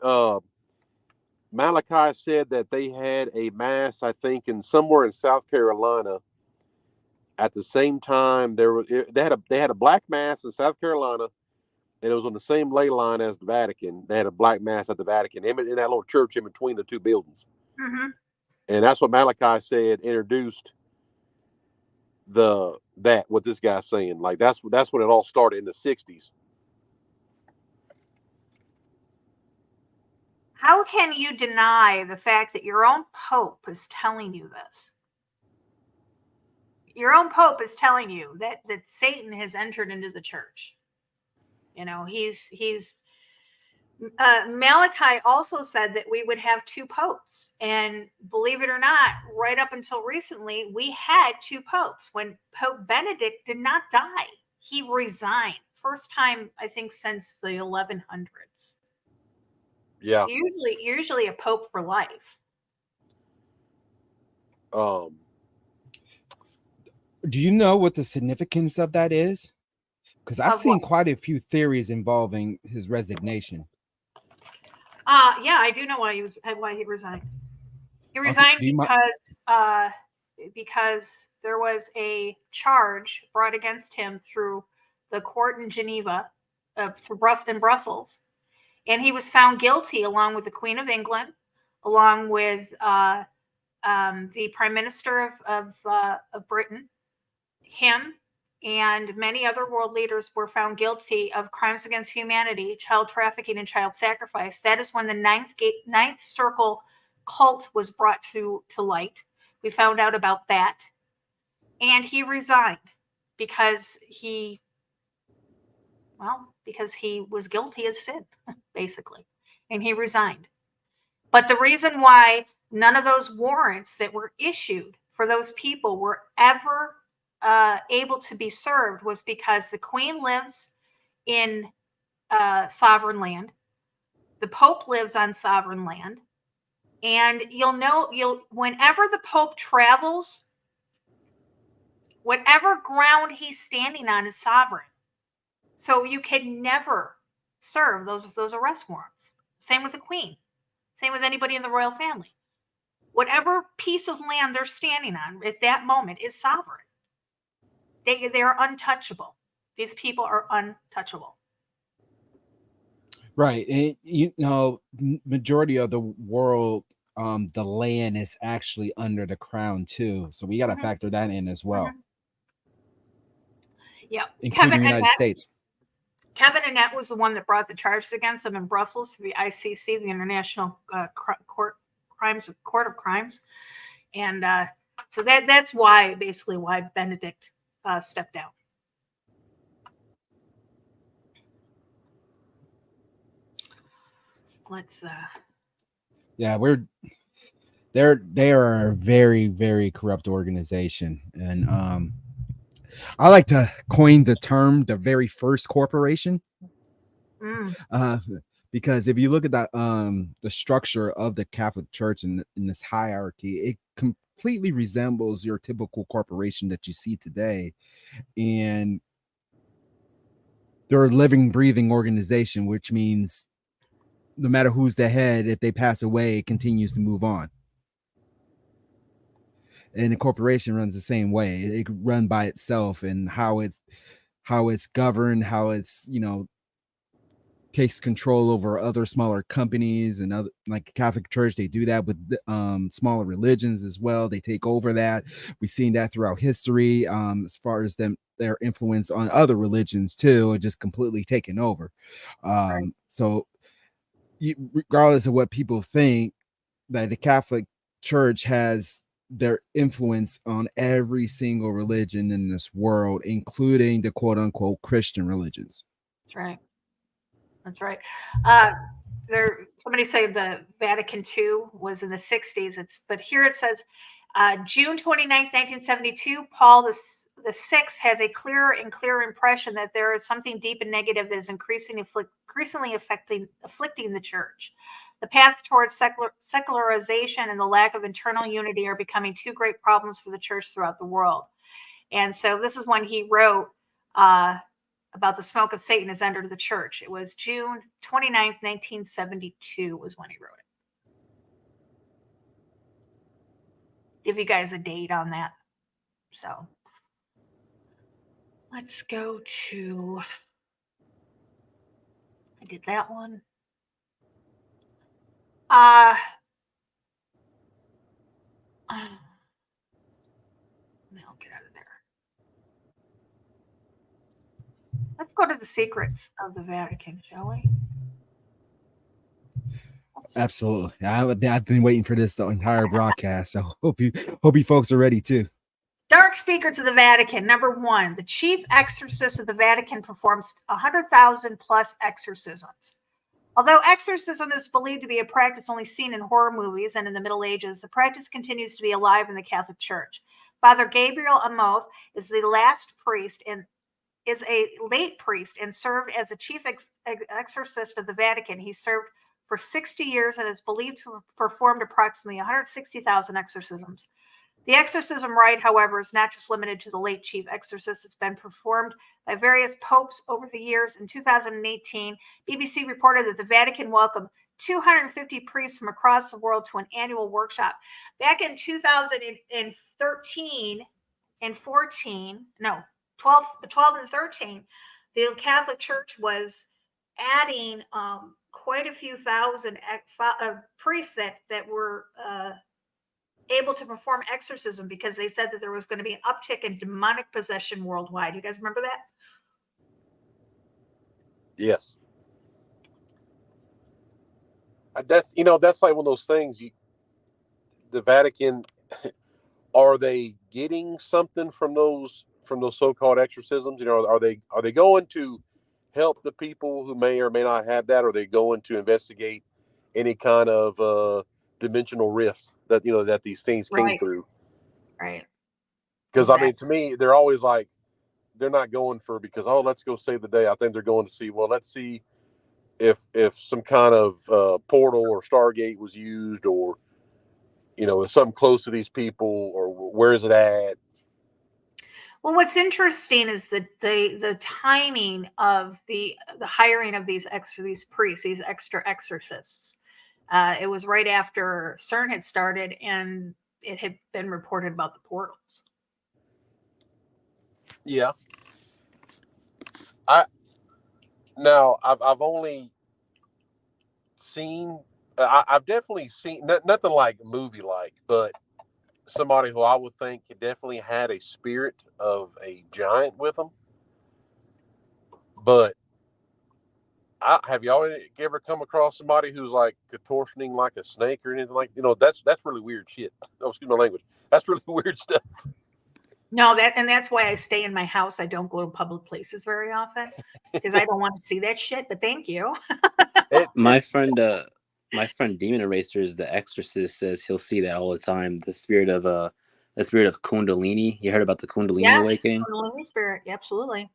Malachi said that they had a mass, I think, somewhere in South Carolina. At the same time, they had a black mass in South Carolina, and it was on the same ley line as the Vatican. They had a black mass at the Vatican in that little church in between the two buildings. Mm-hmm. And that's what Malachi said introduced what this guy's saying. Like that's when it all started in the 60s. How can you deny the fact that your own Pope is telling you this? Your own Pope is telling you that Satan has entered into the church. Malachi also said that we would have two popes, and believe it or not, right up until recently, we had two popes. When Pope Benedict did not die, he resigned. First time, I think, since the 1100s. Yeah. Usually a pope for life. Do you know what the significance of that is? Because I've seen quite a few theories involving his resignation. Yeah, I do know why he resigned. He resigned because there was a charge brought against him through the court in Geneva, in Brussels, and he was found guilty along with the Queen of England, along with the Prime Minister of Britain, him, and many other world leaders were found guilty of crimes against humanity, child trafficking, and child sacrifice. That is when the ninth circle cult was brought to light. We found out about that. And he resigned because he was guilty of sin, basically. And he resigned. But the reason why none of those warrants that were issued for those people were ever able to be served was because the Queen lives in sovereign land. The Pope lives on sovereign land. And whenever the Pope travels, whatever ground he's standing on is sovereign. So you can never serve those arrest warrants. Same with the Queen. Same with anybody in the royal family. Whatever piece of land they're standing on at that moment is sovereign. They are untouchable. These people are untouchable. Right. And majority of the world, the land is actually under the crown too. So we got to factor that in as well. Yeah. Including the United States. Kevin Annett was the one that brought the charges against them in Brussels to the ICC, the International Court of Crimes. And so that's why Benedict stepped down. Let's yeah, they are a very, very corrupt organization. And I like to coin the term the very first corporation. Because if you look at that the structure of the Catholic Church in this hierarchy, it completely resembles your typical corporation that you see today. And they're a living, breathing organization, which means no matter who's the head, if they pass away, it continues to move on. And the corporation runs the same way. It could run by itself, and how it's governed, how it's, takes control over other smaller companies and other, like Catholic Church, they do that with smaller religions as well. They take over that. We've seen that throughout history, as far as their influence on other religions too, are just completely taken over. Right. So regardless of what people think, that the Catholic Church has their influence on every single religion in this world, including the quote unquote Christian religions. That's right. That's right. Somebody said the Vatican II was in the 60s. But here it says June 29th, 1972, Paul the Sixth has a clearer and clearer impression that there is something deep and negative that is increasingly afflicting the church. The path towards secularization and the lack of internal unity are becoming two great problems for the church throughout the world. And so this is when he wrote about the smoke of Satan has entered the church. It was June 29th, 1972 was when he wrote it. Give you guys a date on that. So let's go to, I did that one. I'll get out of there. Let's go to the secrets of the Vatican, shall we? Absolutely. I've been waiting for this the entire broadcast, so hope you folks are ready too. Dark secrets of the Vatican. Number 1, the chief exorcist of the Vatican performs 100,000 plus exorcisms. Although exorcism is believed to be a practice only seen in horror movies and in the Middle Ages, the practice continues to be alive in the Catholic Church. Father Gabriel Amoth is the last priest and is a late priest and served as a chief exorcist of the Vatican. He served for 60 years and is believed to have performed approximately 160,000 exorcisms. The exorcism rite, however, is not just limited to the late chief exorcist. It's been performed by various popes over the years. In 2018, BBC reported that the Vatican welcomed 250 priests from across the world to an annual workshop. Back in 2013 and 12 and 13, the Catholic Church was adding quite a few thousand priests that were able to perform exorcism, because they said that there was going to be an uptick in demonic possession worldwide. You guys remember that? Yes. That's like one of those things. The Vatican, are they getting something from those so-called exorcisms? Are they going to help the people who may or may not have that? Or are they going to investigate any kind of dimensional rift that that these things came through? Right. Because exactly. I mean, to me, they're always like, they're not going for because let's go save the day. I think they're going to see, well, let's see if some kind of portal or Stargate was used, or is something close to these people, or where is it at? Well, what's interesting is the timing of the hiring of these priests, these extra exorcists. It was right after CERN had started, and it had been reported about the portals. Yeah. I've only seen. I've definitely seen nothing like movie like, but somebody who I would think definitely had a spirit of a giant with them. But have y'all ever come across somebody who's like contortioning like a snake or anything like? That's really weird shit. Oh, excuse my language. That's really weird stuff. No, that's why I stay in my house. I don't go to public places very often because I don't want to see that shit. But thank you. My friend Demon Eraser is the Exorcist, says he'll see that all the time. The spirit of Kundalini. You heard about the Kundalini awakening? Kundalini spirit, absolutely.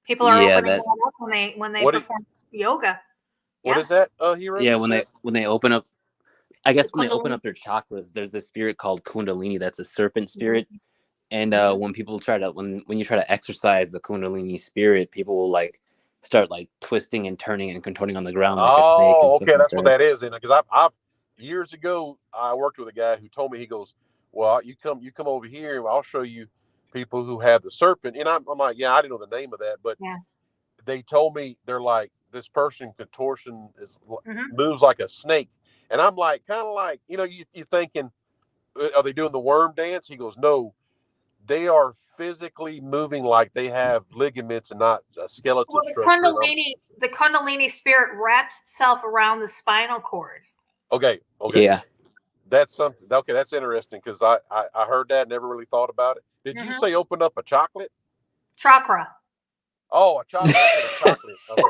People are opening that up when they perform yoga. What is that? Hero? Yeah, when they open up, I guess when they open up their chakras, there's this spirit called Kundalini. That's a serpent spirit. And when people when you try to exercise the Kundalini spirit, people will like start like twisting and turning and contorting on the ground like a snake. And stuff that's what that is. Because I've years ago I worked with a guy who told me, he goes, "Well, you come over here, and I'll show you people who have the serpent." And I'm like, "Yeah, I didn't know the name of that," but they told me they're like, this person contortion moves like a snake, and I'm like, kind of like, you're thinking, are they doing the worm dance? He goes, "No. They are physically moving like they have ligaments and not a skeletal structure." The Kundalini spirit wraps itself around the spinal cord. Okay. Yeah. That's something. Okay, that's interesting, because I heard that, never really thought about it. Did you say open up a chocolate? Chakra. Oh, a chocolate. Okay.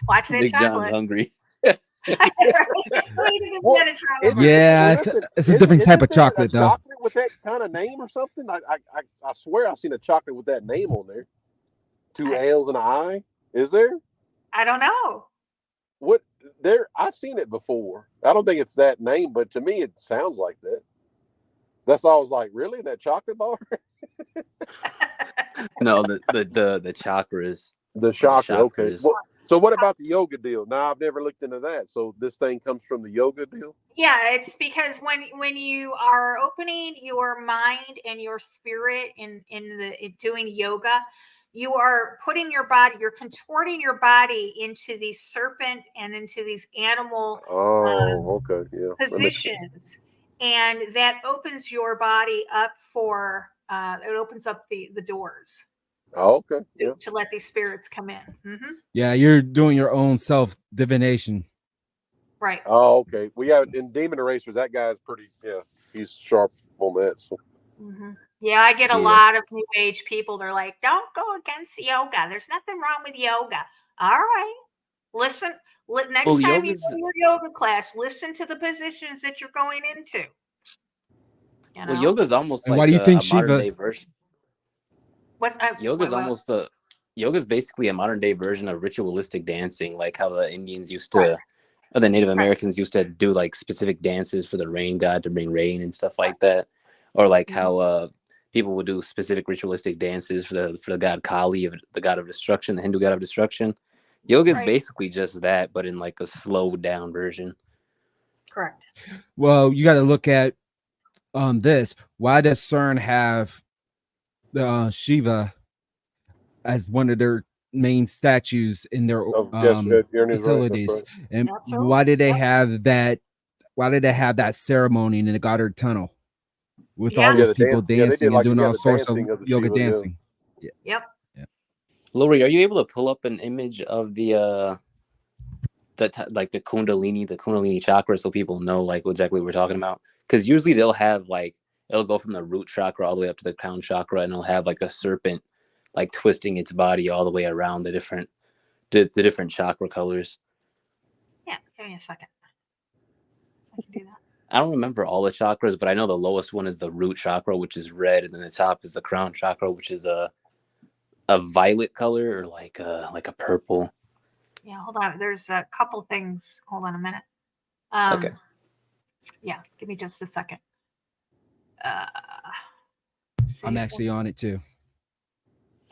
Watch that Big chocolate. John's hungry. It's a different type of chocolate, though. Chocolate with that kind of name or something? I swear I've seen a chocolate with that name on there. 2 L's and an I. Is there? I don't know. What I've seen it before. I don't think it's that name, but to me it sounds like that. That's all I was like, really? That chocolate bar? No, the chakras. The chakra. Okay. Well, so what about the yoga deal? Now, I've never looked into that. So this thing comes from the yoga deal? Yeah, it's because when you are opening your mind and your spirit in doing yoga, you are putting your body, you're contorting your body into these serpent and into these animal positions, and that opens your body up for it opens up the doors. Oh, okay. Yeah. To let these spirits come in. Mm-hmm. Yeah, you're doing your own self divination. Right. Oh, okay. Well, yeah, in Demon Erasers, that guy's pretty. Yeah, he's sharp on that. So. Mm-hmm. Yeah, I get a lot of New Age people. They're like, "Don't go against yoga. There's nothing wrong with yoga." All right, listen. Next time you go to your yoga class, listen to the positions that you're going into. Well, yoga's almost like why do you think a modern day version. Yoga's yoga's basically a modern day version of ritualistic dancing, like how the Indians used to, or the Native Americans used to do like specific dances for the rain god to bring rain and stuff like that, or like how people would do specific ritualistic dances for the god Kali, the god of destruction, the Hindu god of destruction. Yoga is basically just that, but in like a slowed down version. Correct. Well, you got to look at this. Why does CERN have the Shiva as one of their main statues in their facilities? Right. And why did they have that? Why did they have that ceremony in the Goddard Tunnel with all those people dancing and doing all sorts of yoga dancing? Yeah. Yep. Yeah. Lori, are you able to pull up an image of the Kundalini chakra, so people know like exactly what we're talking about? Because usually they'll have like, it'll go from the root chakra all the way up to the crown chakra, and it'll have like a serpent like twisting its body all the way around the different chakra colors. Yeah, give me a second. I can do that. I don't remember all the chakras, but I know the lowest one is the root chakra, which is red, and then the top is the crown chakra, which is a violet color, or like a purple. Yeah, hold on. There's a couple things. Hold on a minute. Okay. Yeah, give me just a second. I'm actually on it too.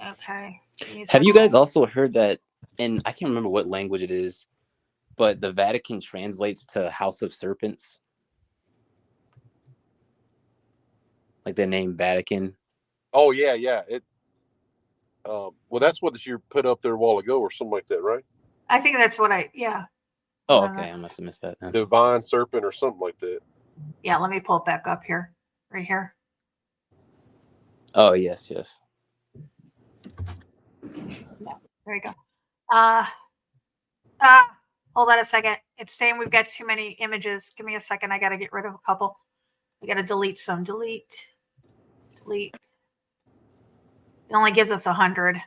Okay. Have you guys also heard that? And I can't remember what language it is, but the Vatican translates to House of Serpents, like the name Vatican. Oh yeah. It. Well, that's what you put up there a while ago, or something like that, right? I think that's what yeah. Oh, okay. I must have missed that then. Divine serpent or something like that. Yeah, let me pull it back up here. Right here. Oh, yes. Yeah, there you go. Hold on a second. It's saying we've got too many images. Give me a second. I got to get rid of a couple. We got to delete some. Delete. It only gives us 100.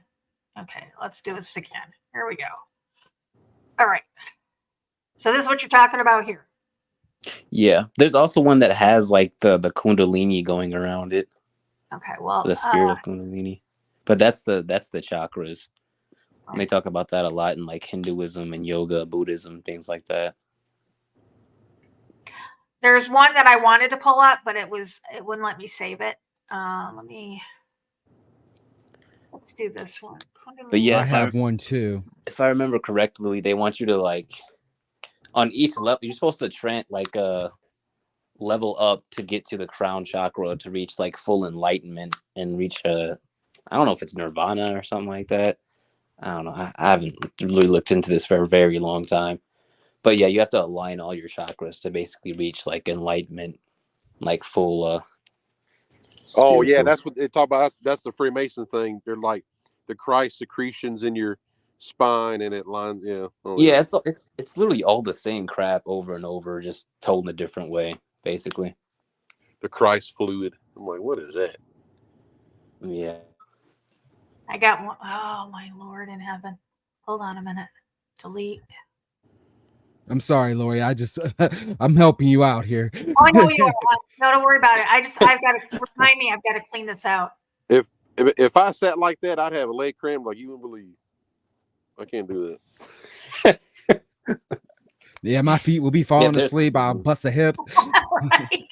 Okay, let's do this again. Here we go. All right. So this is what you're talking about here. Yeah. There's also one that has like the Kundalini going around it. Okay, well, the spirit of Kundalini. But that's the chakras. Right. They talk about that a lot in like Hinduism and yoga, Buddhism, things like that. There's one that I wanted to pull up, but it wouldn't let me save it. Let's do this one. But yeah, I have one too. If I remember correctly, they want you to like on each level. You're supposed to level up to get to the crown chakra to reach like full enlightenment and reach I don't know if it's nirvana or something like that. I don't know. I haven't really looked into this for a very long time. But yeah, you have to align all your chakras to basically reach like enlightenment, like full. Oh yeah, that's what they talk about. That's the Freemason thing. They're like the Christ secretions in your spine, and it lines. Yeah. Oh, yeah, it's literally all the same crap over and over, just told in a different way, basically. The Christ fluid. I'm like, what is that? Yeah. I got one. Oh my Lord in heaven! Hold on a minute. Delete. I'm sorry, Lori. I'm helping you out here. Oh, I know you are. No, don't worry about it. I've got to remind me. I've got to clean this out. If I sat like that, I'd have a leg cramp like you wouldn't believe. I can't do that. Yeah, my feet will be falling asleep. I'll bust a hip. Right.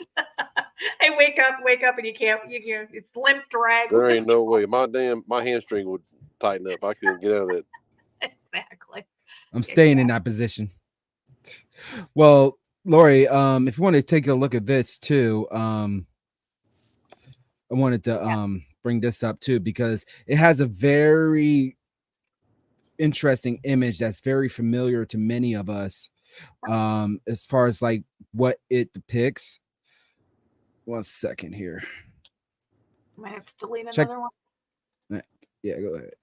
Hey, wake up, and you can't. It's limp drag. There ain't no way. My hamstring would tighten up. I couldn't get out of that. Exactly. I'm staying in that position. Well, Lori, if you want to take a look at this too, I wanted to bring this up too because it has a very interesting image that's very familiar to many of us, as far as like what it depicts. 1 second here. I might have to delete another one. Yeah, go ahead.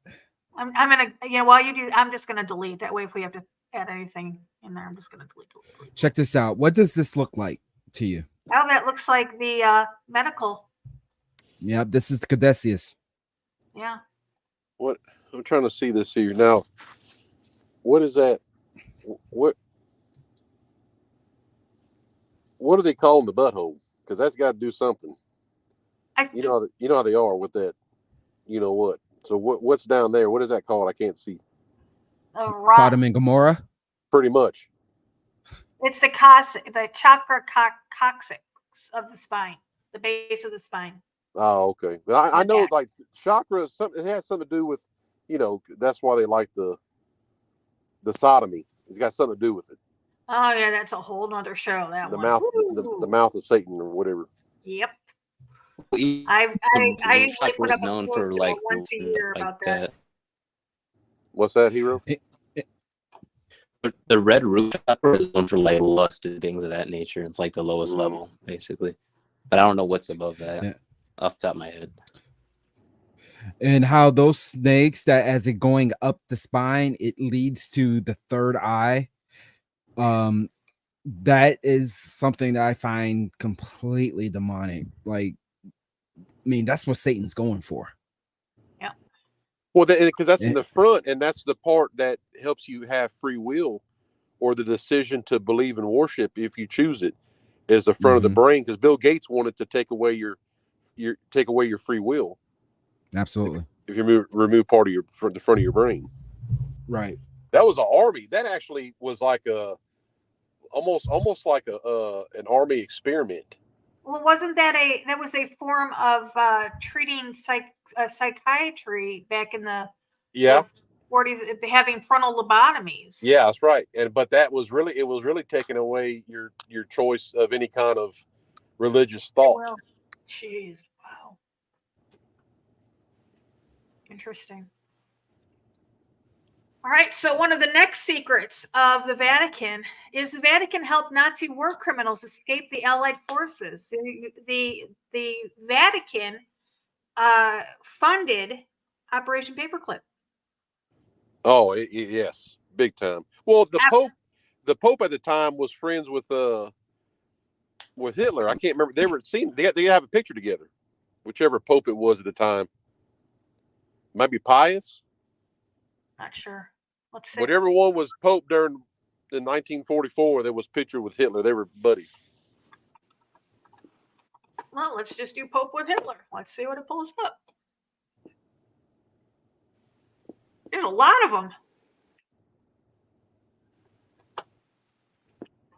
I'm gonna, while you do, I'm just gonna delete. That way, if we have to add anything in there, I'm just gonna delete. Check this out. What does this look like to you? Oh, that looks like the medical. Yeah, this is the Caduceus. Yeah. What I'm trying to see this here now. What is that? What are they calling the butthole? Because that's got to do something. You know how they are with that. You know what? So what's down there? What is that called? I can't see. Sodom and Gomorrah. Pretty much. It's the chakra coccyx of the spine, the base of the spine. Oh, okay. But I know like chakras. It has something to do with, that's why they like the sodomy. It's got something to do with it. Oh yeah, that's a whole nother show. That the one. mouth, the mouth of Satan or whatever. Yep. I usually put up known a for post like once a year about that. What's that, Hero? The red root chakra is known for like lust and things of that nature. It's like the lowest level, basically. But I don't know what's above that off the top of my head. And how those snakes that as it going up the spine, it leads to the third eye. That is something that I find completely demonic. Like, I mean, that's what Satan's going for. Yeah. Well, because that's in the front, and that's the part that helps you have free will, or the decision to believe and worship if you choose it, is the front of the brain. Because Bill Gates wanted to take away your free will. Absolutely. If you remove part of the front of your brain. Right. That was an army. That actually was like almost like an army experiment. Well, wasn't that was a form of treating psychiatry back in the Yeah. 40s, having frontal lobotomies. Yeah, that's right. But it was really taking away your choice of any kind of religious thought. Well, jeez, wow, interesting. All right, so one of the next secrets of the Vatican is the Vatican helped Nazi war criminals escape the Allied forces. The Vatican funded Operation Paperclip. Oh, yes, big time. Well, the Pope at the time was friends with Hitler. I can't remember. They have a picture together, whichever Pope it was at the time. Might be Pius. Not sure. Let's see. Whatever one was Pope in 1944, there was picture with Hitler. They were buddies. Well, let's just do Pope with Hitler. Let's see what it pulls up. There's a lot of them.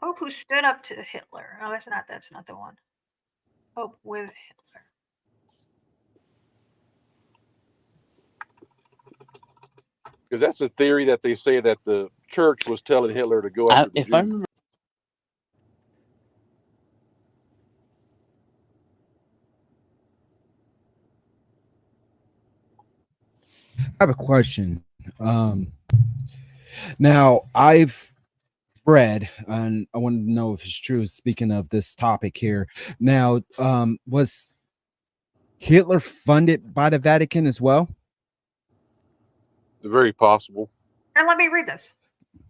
Pope who stood up to Hitler. No, that's not the one. Pope with Hitler. Because that's a theory that they say that the church was telling Hitler to go after the Jews. I remember. I have a question. Now, I've read, and I want to know if it's true. Speaking of this topic here, now, was Hitler funded by the Vatican as well? Very possible. And let me read this.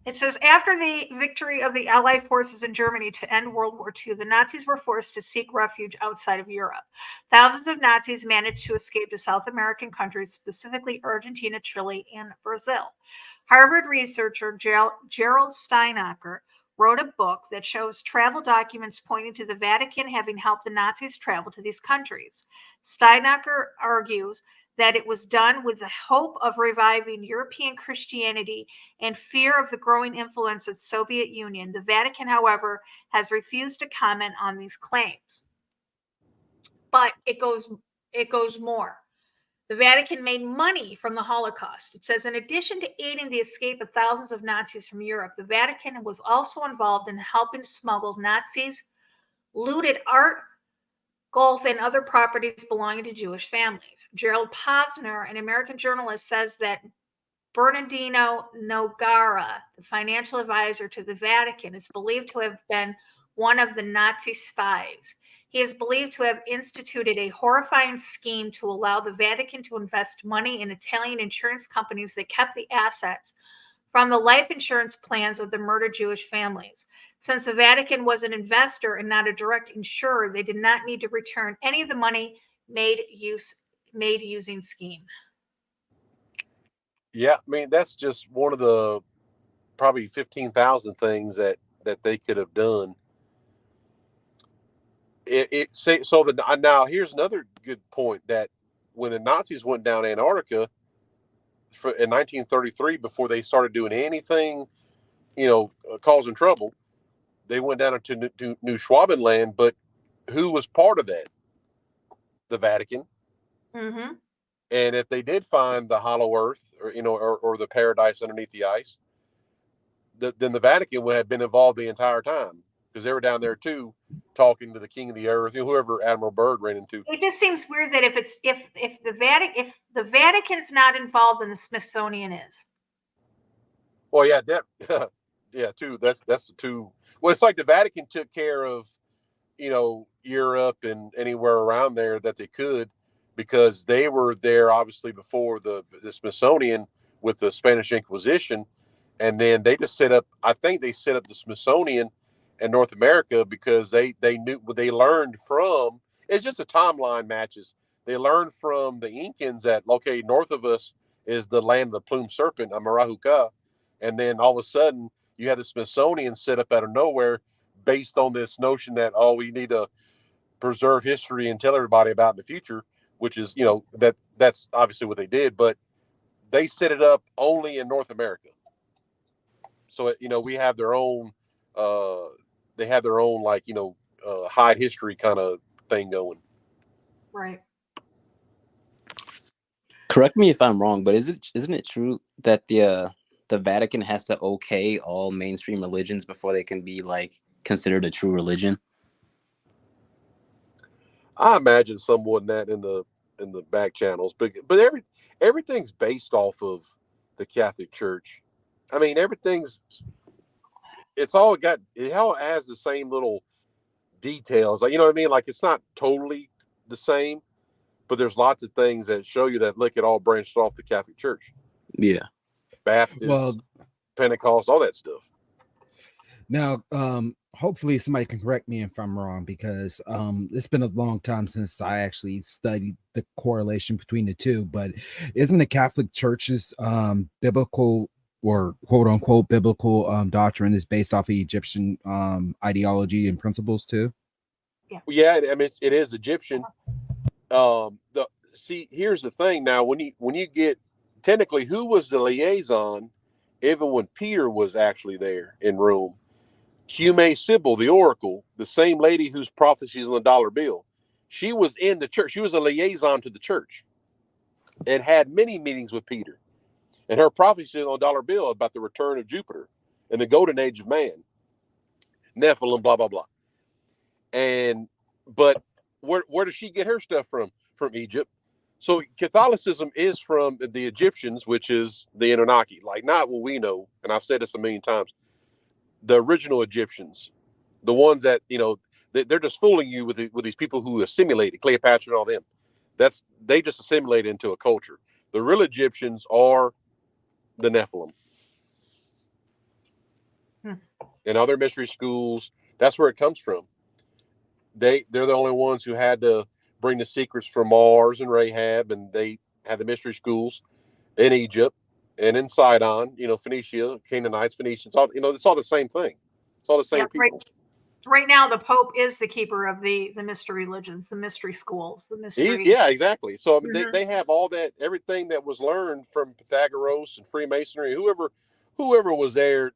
It says, after the victory of the Allied forces in Germany to end World War II, the Nazis were forced to seek refuge outside of Europe. Thousands of Nazis managed to escape to South American countries, specifically Argentina, Chile, and Brazil. Harvard researcher Gerald Steinacher wrote a book that shows travel documents pointing to the Vatican having helped the Nazis travel to these countries. Steinacher argues that it was done with the hope of reviving European Christianity and fear of the growing influence of the Soviet Union. The Vatican, however, has refused to comment on these claims. But it goes more. The Vatican made money from the Holocaust. It says, in addition to aiding the escape of thousands of Nazis from Europe, the Vatican was also involved in helping smuggle Nazis, looted art, golf, and other properties belonging to Jewish families. Gerald Posner, an American journalist, says that Bernardino Nogara, the financial advisor to the Vatican, is believed to have been one of the Nazi spies. He is believed to have instituted a horrifying scheme to allow the Vatican to invest money in Italian insurance companies that kept the assets from the life insurance plans of the murdered Jewish families. Since the Vatican was an investor and not a direct insurer, they did not need to return any of the money made using scheme. Yeah, I mean, that's just one of the probably 15,000 things that they could have done. Now here's another good point, that when the Nazis went down Antarctica in 1933, before they started doing anything, causing trouble, they went down to New Schwabenland. But who was part of that? The Vatican. Mm-hmm. And if they did find the hollow earth, or the paradise underneath the ice, then the Vatican would have been involved the entire time, because they were down there too, talking to the king of the earth, whoever Admiral Byrd ran into. It just seems weird that if the Vatican's not involved, then the Smithsonian is. Well, yeah, too. That's the two. Well, it's like the Vatican took care of, Europe and anywhere around there that they could, because they were there obviously before the Smithsonian with the Spanish Inquisition, and then they just set up. I think they set up the Smithsonian in North America because they learned from. It's just a timeline matches. They learned from the Incans that, okay, north of us is the land of the plumed serpent, Amarahuca, and then all of a sudden you had the Smithsonian set up out of nowhere, based on this notion that, we need to preserve history and tell everybody about in the future, which is, that's obviously what they did, but they set it up only in North America. So we have their own. They have their own hide history kind of thing going. Right. Correct me if I'm wrong, but isn't it true that the Vatican has to okay all mainstream religions before they can be like considered a true religion? I imagine someone that in the back channels, but everything's based off of the Catholic Church. I mean, it all has the same little details. Like, you know what I mean? Like, it's not totally the same, but there's lots of things that show you that, look, it all branched off the Catholic Church. Yeah. Baptist, Pentecost, all that stuff. Now, hopefully somebody can correct me if I'm wrong, because it's been a long time since I actually studied the correlation between the two. But isn't the Catholic Church's biblical or quote unquote biblical doctrine is based off of Egyptian ideology and principles too? Yeah, I mean it is Egyptian. Here's the thing. Now, when you get technically, who was the liaison, even when Peter was actually there in Rome? Hume Sibyl, the oracle, the same lady whose prophecies on the dollar bill. She was in the church. She was a liaison to the church and had many meetings with Peter. And her prophecy on the dollar bill about the return of Jupiter and the golden age of man, Nephilim, blah, blah, blah. But where does she get her stuff from? From Egypt. So Catholicism is from the Egyptians, which is the Anunnaki, like not what we know. And I've said this a million times. The original Egyptians, the ones that, they're just fooling you with these people who assimilated, Cleopatra and all them. They just assimilated into a culture. The real Egyptians are the Nephilim. And other mystery schools, that's where it comes from. They're the only ones who had to bring the secrets from Mars and Rahab, and they had the mystery schools in Egypt and in Sidon, Phoenicia, Canaanites, Phoenicians, all, it's all the same thing. It's all the same people. Right now, the Pope is the keeper of the mystery religions, the mystery schools, the mystery. Yeah, exactly. So I mean, they have all that, everything that was learned from Pythagoras and Freemasonry, whoever was there,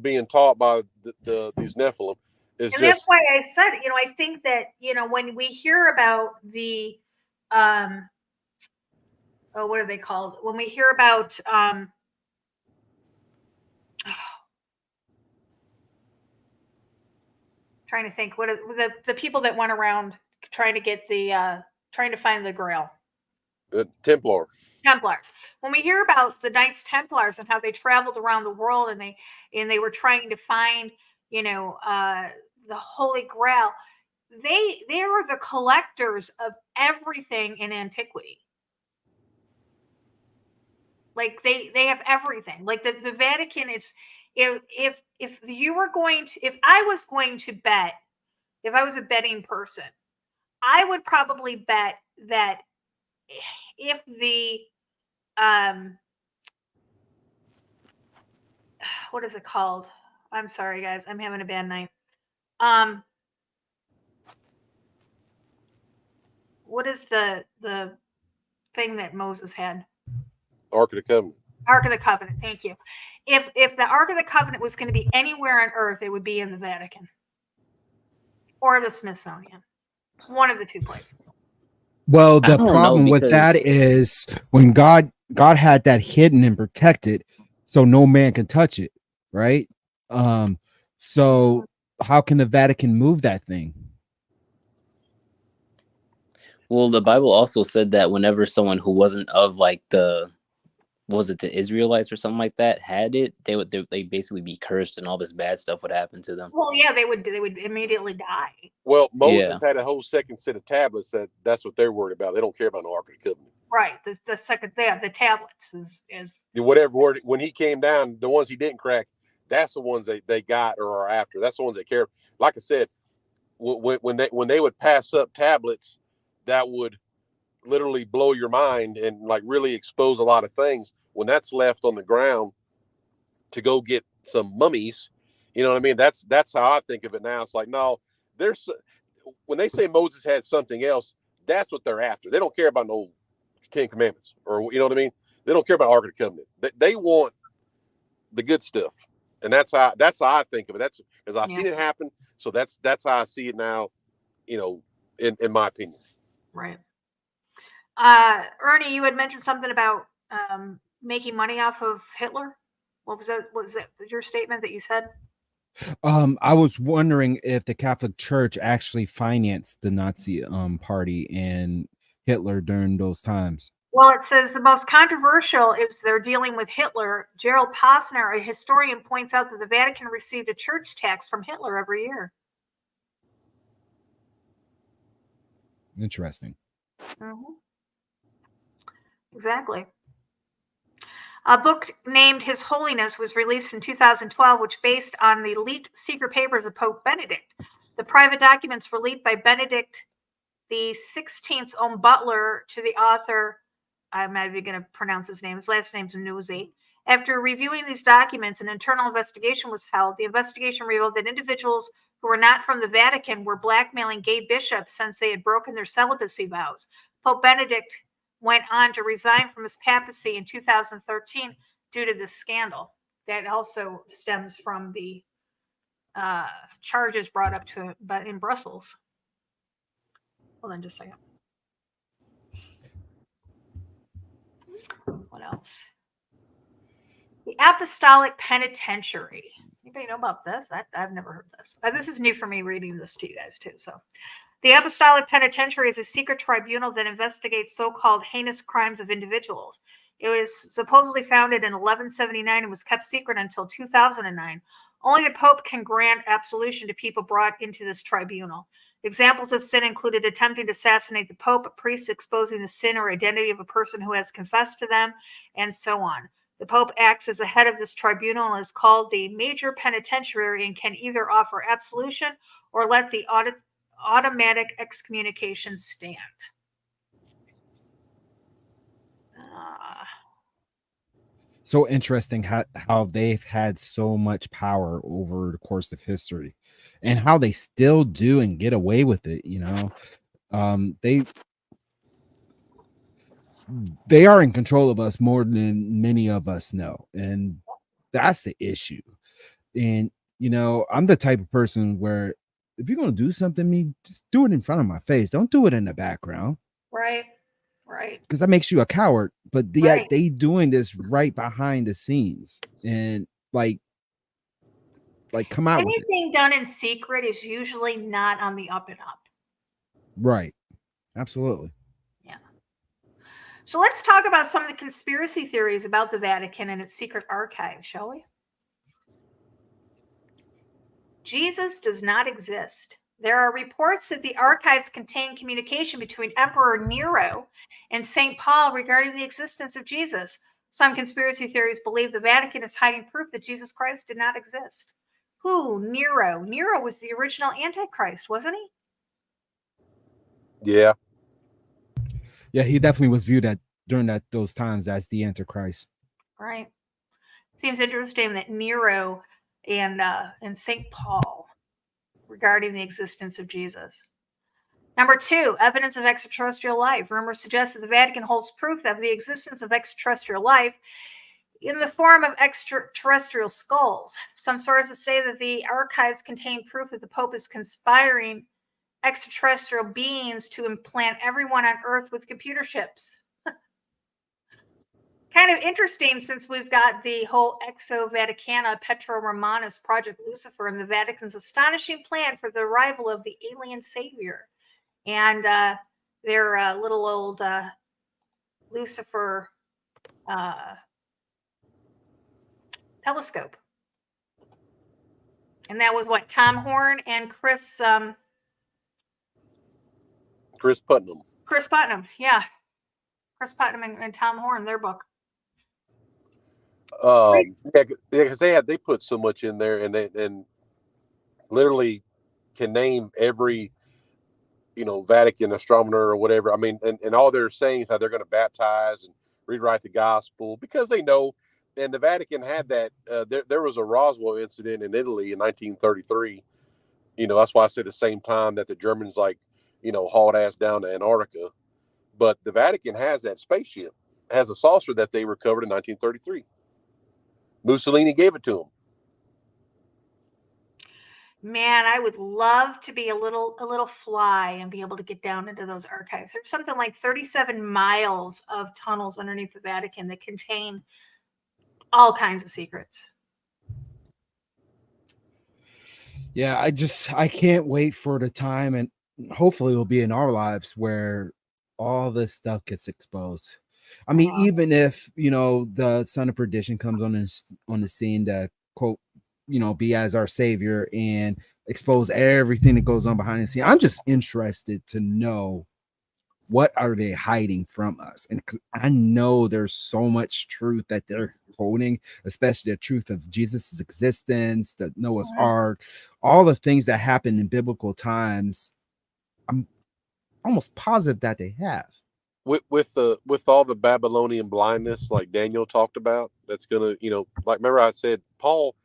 being taught by these Nephilim. And that's why I said, I think that, when we hear about the, what are they called? When we hear about, trying to think, what are the people that went around trying to get trying to find the Grail? Templars. When we hear about the Knights Templars and how they traveled around the world and they were trying to find, the Holy Grail, they were the collectors of everything in antiquity. Like they have everything. Like the Vatican, it's if you were going to, if I was going to bet, if I was a betting person, I would probably bet that if the what is it called? I'm sorry, guys. I'm having a bad night. What is the thing that Moses had? Ark of the Covenant. Ark of the Covenant. Thank you. If the Ark of the Covenant was going to be anywhere on Earth, it would be in the Vatican or the Smithsonian. One of the two places. Well, the problem with that is when God had that hidden and protected, so no man can touch it, right? So how can the Vatican move that thing? Well, the Bible also said that whenever someone who wasn't of like the Israelites or something like that had it, they basically be cursed and all this bad stuff would happen to them. Well, yeah, they would immediately die. Well, Moses had a whole second set of tablets that's what they're worried about. They don't care about the Ark of the Covenant. Right. The second the tablets is whatever word when he came down, the ones he didn't crack, that's the ones they got or are after. That's the ones they care. Like I said, when they would pass up tablets, that would literally blow your mind and like really expose a lot of things. When that's left on the ground to go get some mummies, you know what I mean? That's how I think of it now. It's like, no, when they say Moses had something else, that's what they're after. They don't care about no Ten Commandments or, you know what I mean? They don't care about Ark of the Covenant. They want the good stuff. And that's how I think of it. That's because I've Yeah. seen it happen. So that's how I see it now, you know, in my opinion. Right. Ernie, you had mentioned something about making money off of Hitler. What was that? Was that your statement that you said? I was wondering if the Catholic Church actually financed the Nazi party and Hitler during those times. Well, it says the most controversial is they're dealing with Hitler. Gerald Posner, a historian, points out that the Vatican received a church tax from Hitler every year. Interesting. Mm-hmm. Exactly. A book named His Holiness was released in 2012, which based on the leaked secret papers of Pope Benedict. The private documents were leaked by Benedict the 16th's own butler to the author. I'm not even going to pronounce his name. His last name's Nuzzi. After reviewing these documents, an internal investigation was held. The investigation revealed that individuals who were not from the Vatican were blackmailing gay bishops since they had broken their celibacy vows. Pope Benedict went on to resign from his papacy in 2013 due to this scandal. That also stems from the charges brought up to in Brussels. Hold on just a second. What else? The Apostolic Penitentiary. Anybody know about this? I've never heard this. This is new for me reading this to you guys too. So, the Apostolic Penitentiary is a secret tribunal that investigates so-called heinous crimes of individuals. It was supposedly founded in 1179 and was kept secret until 2009. Only the Pope can grant absolution to people brought into this tribunal. Examples of sin included attempting to assassinate the Pope, a priest exposing the sin or identity of a person who has confessed to them, and so on. The Pope acts as the head of this tribunal and is called the Major Penitentiary and can either offer absolution or let the automatic excommunication stand. So interesting how they've had so much power over the course of history and how they still do and get away with it. You know, they are in control of us more than many of us know. And that's the issue. And, you know, I'm the type of person where if you're going to do something to me, just do it in front of my face. Don't do it in the background. Right. Right. Because that makes you a coward. But yet Right. they doing this right behind the scenes. And like come out with it. Anything done in secret is usually not on the up and up. Right. Absolutely. Yeah. So let's talk about some of the conspiracy theories about the Vatican and its secret archives, shall we? Jesus does not exist. There are reports that the archives contain communication between Emperor Nero and St. Paul regarding the existence of Jesus. Some conspiracy theories believe the Vatican is hiding proof that Jesus Christ did not exist. Who? Nero. Nero was the original Antichrist, wasn't he? Yeah. Yeah, he definitely was viewed during those times as the Antichrist. Right. Seems interesting that Nero and St. Paul regarding the existence of Jesus. Number 2, evidence of extraterrestrial life. Rumors suggest that the Vatican holds proof of the existence of extraterrestrial life in the form of extraterrestrial skulls. Some sources say that the archives contain proof that the Pope is conspiring extraterrestrial beings to implant everyone on Earth with computer chips. Kind of interesting since we've got the whole Exo Vaticana Petro Romanus Project Lucifer and the Vatican's astonishing plan for the arrival of the alien savior and their little old Lucifer telescope. And that was what, Tom Horn and Chris Putnam. Chris Putnam, yeah. Chris Putnam and Tom Horn, their book. Yeah, because they put so much in there, and literally can name every, you know, Vatican astronomer or whatever. I mean, and all they're saying is how they're going to baptize and rewrite the gospel because they know. And the Vatican had that. There was a Roswell incident in Italy in 1933. You know, that's why I said the same time that the Germans, like, you know, hauled ass down to Antarctica. But the Vatican has that spaceship, has a saucer that they recovered in 1933. Mussolini gave it to them. Man, I would love to be a little fly and be able to get down into those archives. There's something like 37 miles of tunnels underneath the Vatican that contain all kinds of secrets. Yeah, I can't wait for the time, and hopefully it'll be in our lives where all this stuff gets exposed. I mean, even if the son of perdition comes on the scene to quote, be as our savior and expose everything that goes on behind the scene, I'm just interested to know what are they hiding from us, and 'cause I know there's so much truth that they're holding, especially the truth of Jesus's existence, the Noah's Ark, all the things that happened in biblical times. I'm almost positive that they have. With all the Babylonian blindness, like Daniel talked about, that's gonna, like, remember I said Paul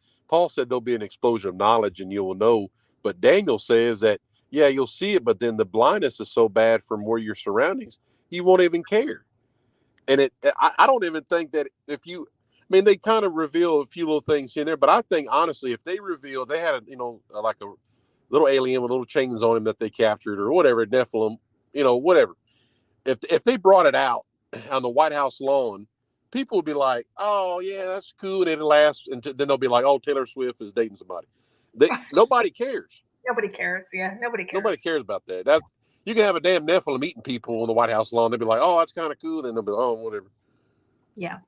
said there'll be an explosion of knowledge and you will know, but Daniel says that yeah, you'll see it, but then the blindness is so bad from where your surroundings, you won't even care. And I don't even think that if you, I mean, they kind of reveal a few little things in there, but I think honestly, if they had like a little alien with little chains on him that they captured or whatever, Nephilim, whatever. If they brought it out on the White House lawn, people would be like, "Oh yeah, that's cool." And it'll last, and then they'll be like, "Oh, Taylor Swift is dating somebody." Nobody cares. Nobody cares. Yeah, nobody cares. Nobody cares about that. That you can have a damn Nephilim eating people on the White House lawn. They'll be like, "Oh, that's kind of cool." Then they'll be like, "Oh, whatever." Yeah.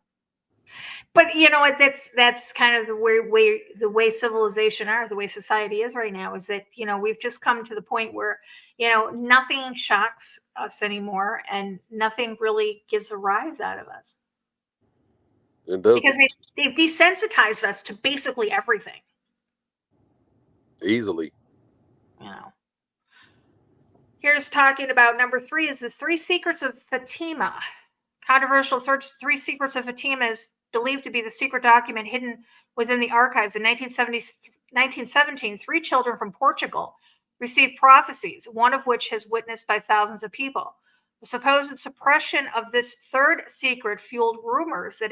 But you know what? That's kind of the way civilization is, the way society is right now. Is that we've just come to the point where nothing shocks us anymore, and nothing really gives a rise out of us. It doesn't. Because they've desensitized us to basically everything. Easily. Here's talking about number 3 is this 3 secrets of Fatima. Controversial 3 secrets of Fatima is believed to be the secret document hidden within the archives. In 1917, 3 children from Portugal received prophecies, one of which has witnessed by thousands of people. The supposed suppression of this 3rd secret fueled rumors that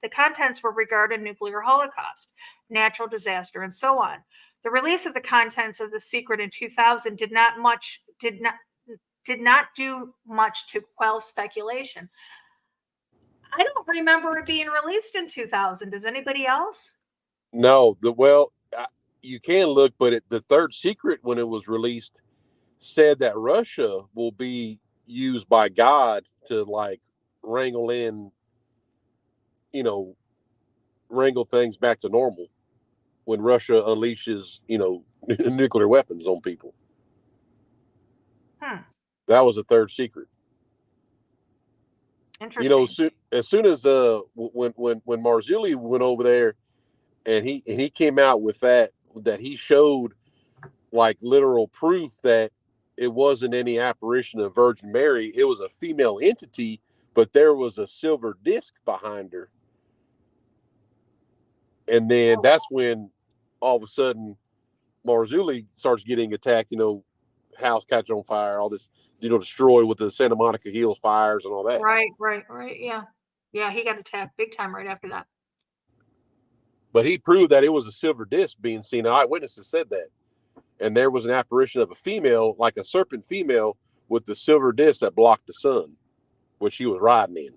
the contents were regarding nuclear holocaust, natural disaster, and so on. The release of the contents of the secret in 2000 did not do much to quell speculation. I don't remember it being released in 2000. Does anybody else? No. You can look, but the 3rd secret, when it was released, said that Russia will be used by God to like wrangle things back to normal when Russia unleashes, nuclear weapons on people. That was a 3rd secret. Interesting. As soon as when Marzulli went over there and he came out with that he showed like literal proof that it wasn't any apparition of Virgin Mary, it was a female entity, but there was a silver disc behind her. And then that's when all of a sudden Marzulli starts getting attacked, house catch on fire, all this, destroyed with the Santa Monica Hills fires and all that. Right. Yeah, he got attacked big time right after that. But he proved that it was a silver disc being seen. Eyewitnesses said that. And there was an apparition of a female, like a serpent female, with the silver disc that blocked the sun, which she was riding in.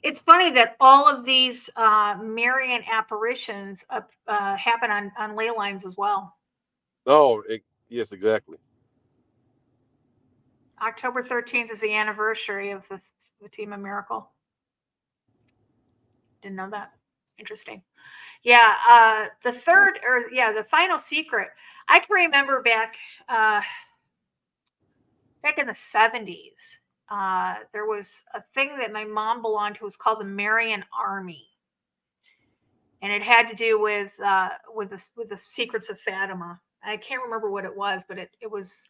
It's funny that all of these Marian apparitions happen on ley lines as well. Oh, yes, exactly. October 13th is the anniversary of the Fatima miracle. Didn't know that. Interesting. Yeah, the final secret. I can remember back in the 70s. There was a thing that my mom belonged to. It was called the Marian Army, and it had to do with the secrets of Fatima. I can't remember what it was, but it was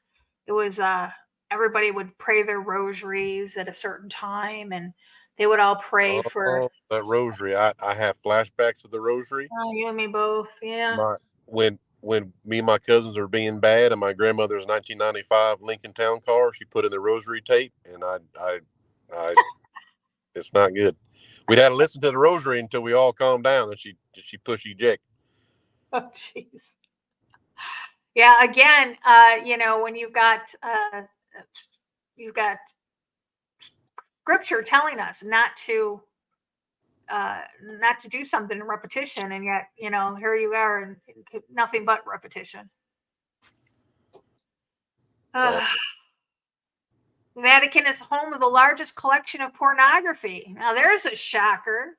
everybody would pray their rosaries at a certain time, and they would all pray for that rosary. I have flashbacks of the rosary. Oh, you and me both. Yeah. When me and my cousins are being bad, and my grandmother's 1995 Lincoln Town Car, she put in the rosary tape, and I it's not good. We'd have to listen to the rosary until we all calmed down, and she push eject. Oh, jeez. Yeah, again, when you've got scripture telling us not to do something in repetition, and yet, here you are, and nothing but repetition. Uh, The Vatican is home of the largest collection of pornography. Now, there's a shocker.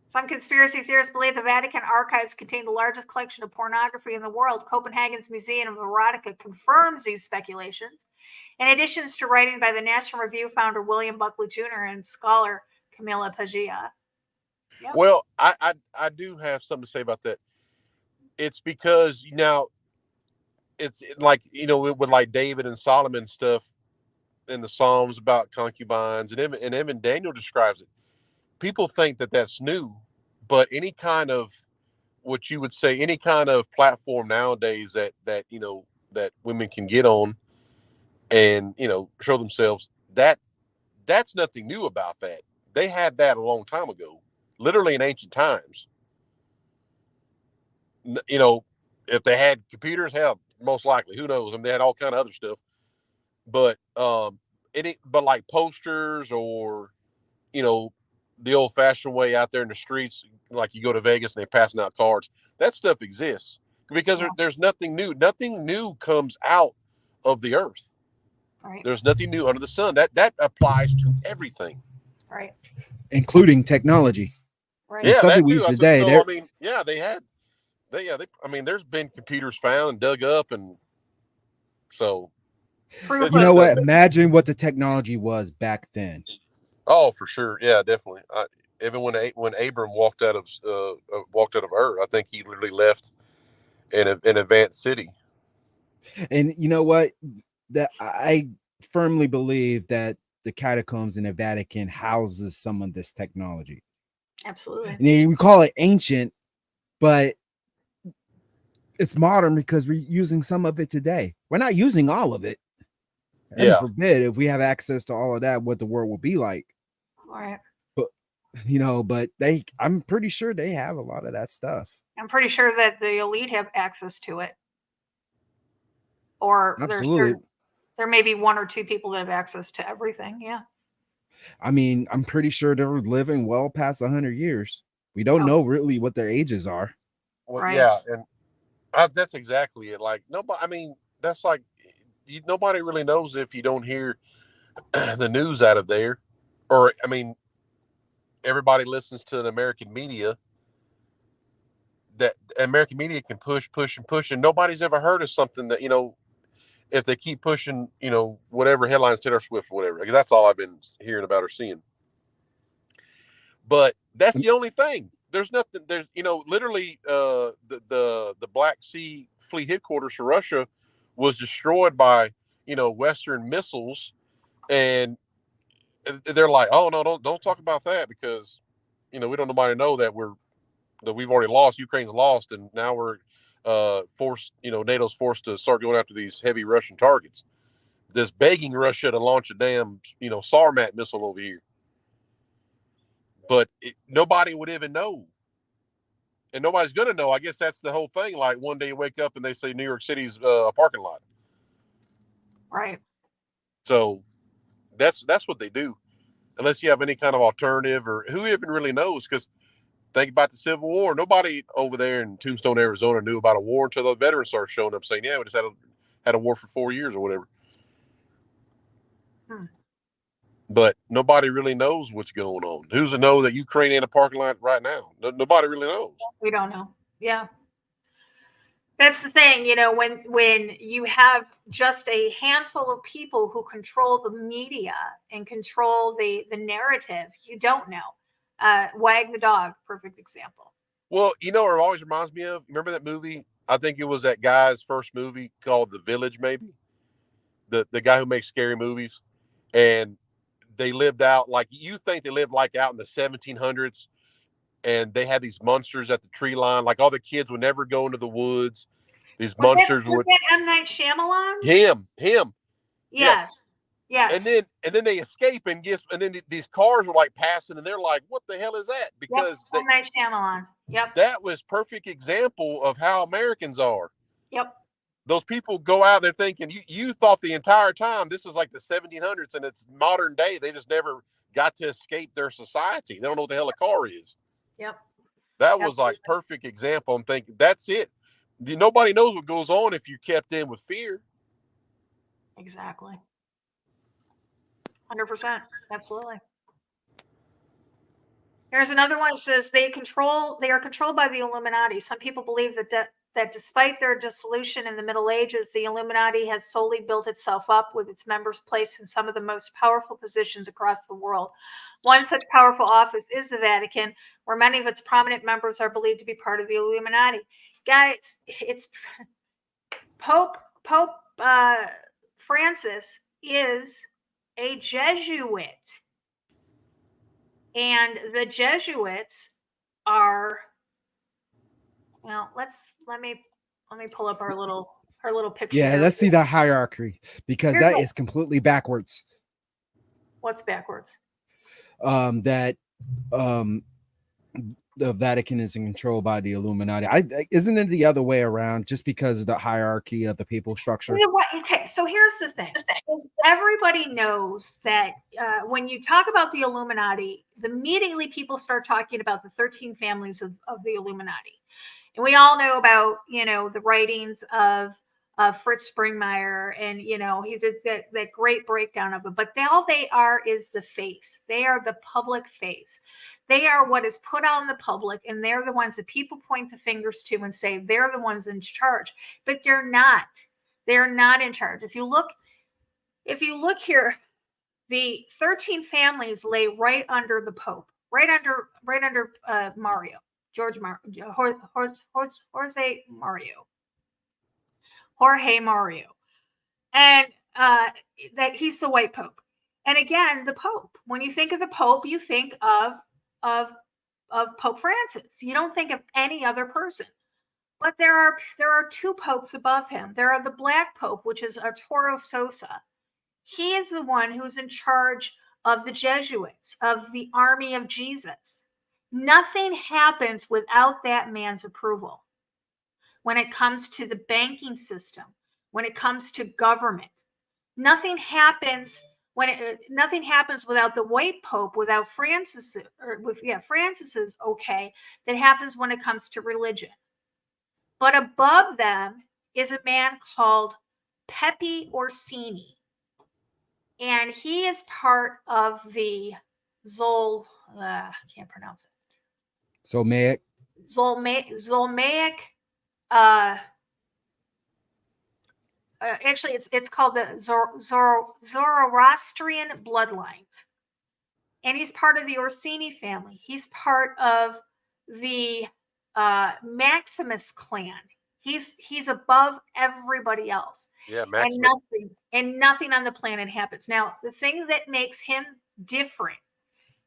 Some conspiracy theorists believe the Vatican archives contain the largest collection of pornography in the world. Copenhagen's Museum of Erotica confirms these speculations, in addition to writing by the National Review founder William Buckley Jr. and scholar Camilla Paglia. Yep. Well, I do have something to say about that. It's because now it's like, with like David and Solomon stuff in the Psalms about concubines, and even Daniel describes it. People think that that's new, but any kind of, what you would say, any kind of platform nowadays that that women can get on and show themselves, that's nothing new about that. They had that a long time ago, literally in ancient times. If they had computers, hell, most likely, who knows? I mean, they had all kind of other stuff, but but like posters, or the old fashioned way out there in the streets, like you go to Vegas and they're passing out cards. That stuff exists because there's nothing new. Nothing new comes out of the earth. Right. There's nothing new under the sun. That applies to everything, right, including technology. Right. Yeah, something that we too. use So, today. I mean, yeah, I mean, there's been computers found and dug up, and so Proof you know of- what? Imagine what the technology was back then. Oh, for sure, yeah, definitely. Even when Abram walked out of Ur, I think he literally left an advanced city. And you know what? That I firmly believe that the catacombs in the Vatican houses some of this technology. Absolutely. And we call it ancient, but it's modern because we're using some of it today. We're not using all of it. Heaven forbid, if we have access to all of that, what the world will be like. All right. But I'm pretty sure they have a lot of that stuff. I'm pretty sure that the elite have access to it. Or absolutely, there may be one or two people that have access to everything. Yeah. I mean, I'm pretty sure they're living well past 100 years. We don't know really what their ages are. Well, right. Yeah, and that's exactly it. Like, nobody. I mean, that's like nobody really knows if you don't hear the news out of there, or I mean, everybody listens to an American media. That American media can push, and nobody's ever heard of something that if they keep pushing, whatever headlines, Taylor Swift or whatever, because that's all I've been hearing about or seeing. But that's the only thing. There's nothing. There's literally the Black Sea Fleet headquarters for Russia was destroyed by Western missiles, and they're like, oh no, don't talk about that, because we don't nobody know that we've already lost. Ukraine's lost, and now we're forced. NATO's forced to start going after these heavy Russian targets. Just begging Russia to launch a damn Sarmat missile over here. But nobody would even know, and nobody's gonna know. I guess that's the whole thing. Like, one day you wake up and they say New York City's a parking lot. Right. So that's what they do, unless you have any kind of alternative, or who even really knows? Because think about the Civil War. Nobody over there in Tombstone, Arizona, knew about a war until the veterans started showing up saying, "Yeah, we just had a war for 4 years or whatever." But nobody really knows what's going on. Who's to know that Ukraine ain't a parking lot right now? Nobody really knows. We don't know. Yeah. That's the thing, when you have just a handful of people who control the media and control the narrative, you don't know. Wag the Dog, perfect example. Well, it always reminds me of, remember that movie? I think it was that guy's first movie called The Village, maybe. The guy who makes scary movies. And they lived out, like, you think they lived like out in the 1700s, and they had these monsters at the tree line. Like, all the kids would never go into the woods. These monsters was that M. Night Shyamalan? Him. Yes. Yes. And then they escape and then these cars are like passing and they're like, what the hell is that? Because Yep. Night Shyamalan. Yep. that was perfect example of how Americans are. Yep. Those people go out there thinking you thought the entire time this is like the 1700s and it's modern day. They just never got to escape their society. They don't know what the hell a car is. Yep. That was like perfect example. I'm thinking that's it. Nobody knows what goes on if you kept in with fear. Exactly. 100%. Absolutely. Here's another one that says they are controlled by the Illuminati. Some people believe that despite their dissolution in the Middle Ages, the Illuminati has solely built itself up with its members placed in some of the most powerful positions across the world. One such powerful office is the Vatican, where many of its prominent members are believed to be part of the Illuminati. Guys, it's Pope Francis is a Jesuit. And the Jesuits are, well, let me pull up our little picture. Yeah, let's see the hierarchy, because that is completely backwards. What's backwards? That the Vatican is controlled by the Illuminati. Isn't it the other way around, just because of the hierarchy of the papal structure? Okay, so here's the thing. Everybody knows that when you talk about the Illuminati, immediately people start talking about the 13 families of the Illuminati. And we all know about, the writings of Fritz Springmeier, and, he did that great breakdown of it. But all they are is the face. They are the public face. They are what is put out in the public, and they're the ones that people point the fingers to and say they're the ones in charge. But they're not. They're not in charge. If you look here, the 13 families lay right under the Pope, right under Mario, Jorge Mario, and that he's the white Pope. And again, the Pope. When you think of the Pope, you think of Pope Francis. You don't think of any other person. But there are two popes above him. There are the Black Pope, which is Arturo Sosa. He is the one who's in charge of the Jesuits, of the Army of Jesus. Nothing happens without that man's approval. When it comes to the banking system, when it comes to government, nothing happens without the white Pope, without Francis, Francis's okay. That happens when it comes to religion. But above them is a man called Pepe Orsini. And he is part of the can't pronounce it. Zolmaic. Actually, it's called the Zoroastrian bloodlines. And he's part of the Orsini family. He's part of the Maximus clan. He's above everybody else. Yeah, Maximus. And nothing on the planet happens. Now, the thing that makes him different,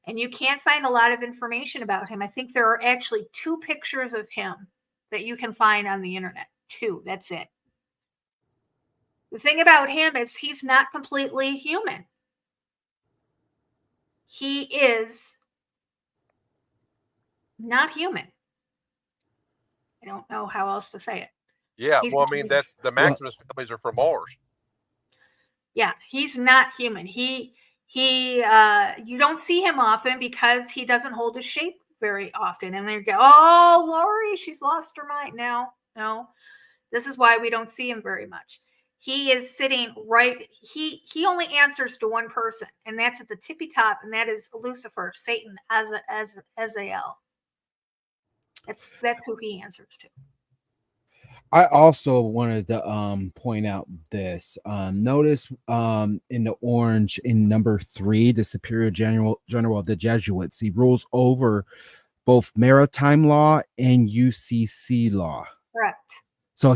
and you can't find a lot of information about him. I think there are actually 2 pictures of him that you can find on the internet. 2, that's it. The thing about him is he's not completely human. He is not human. I don't know how else to say it. Yeah, that's the Maximus families are from Mars. Yeah, he's not human. He you don't see him often because he doesn't hold his shape very often. And they go, "Oh, Lori, she's lost her mind." No. This is why we don't see him very much. He is sitting right. He only answers to one person, and that's at the tippy top, and that is Lucifer, Satan, Azael. That's who he answers to. I also wanted to point out this. Notice in the orange in number 3, the Superior General of the Jesuits. He rules over both maritime law and UCC law. Correct. So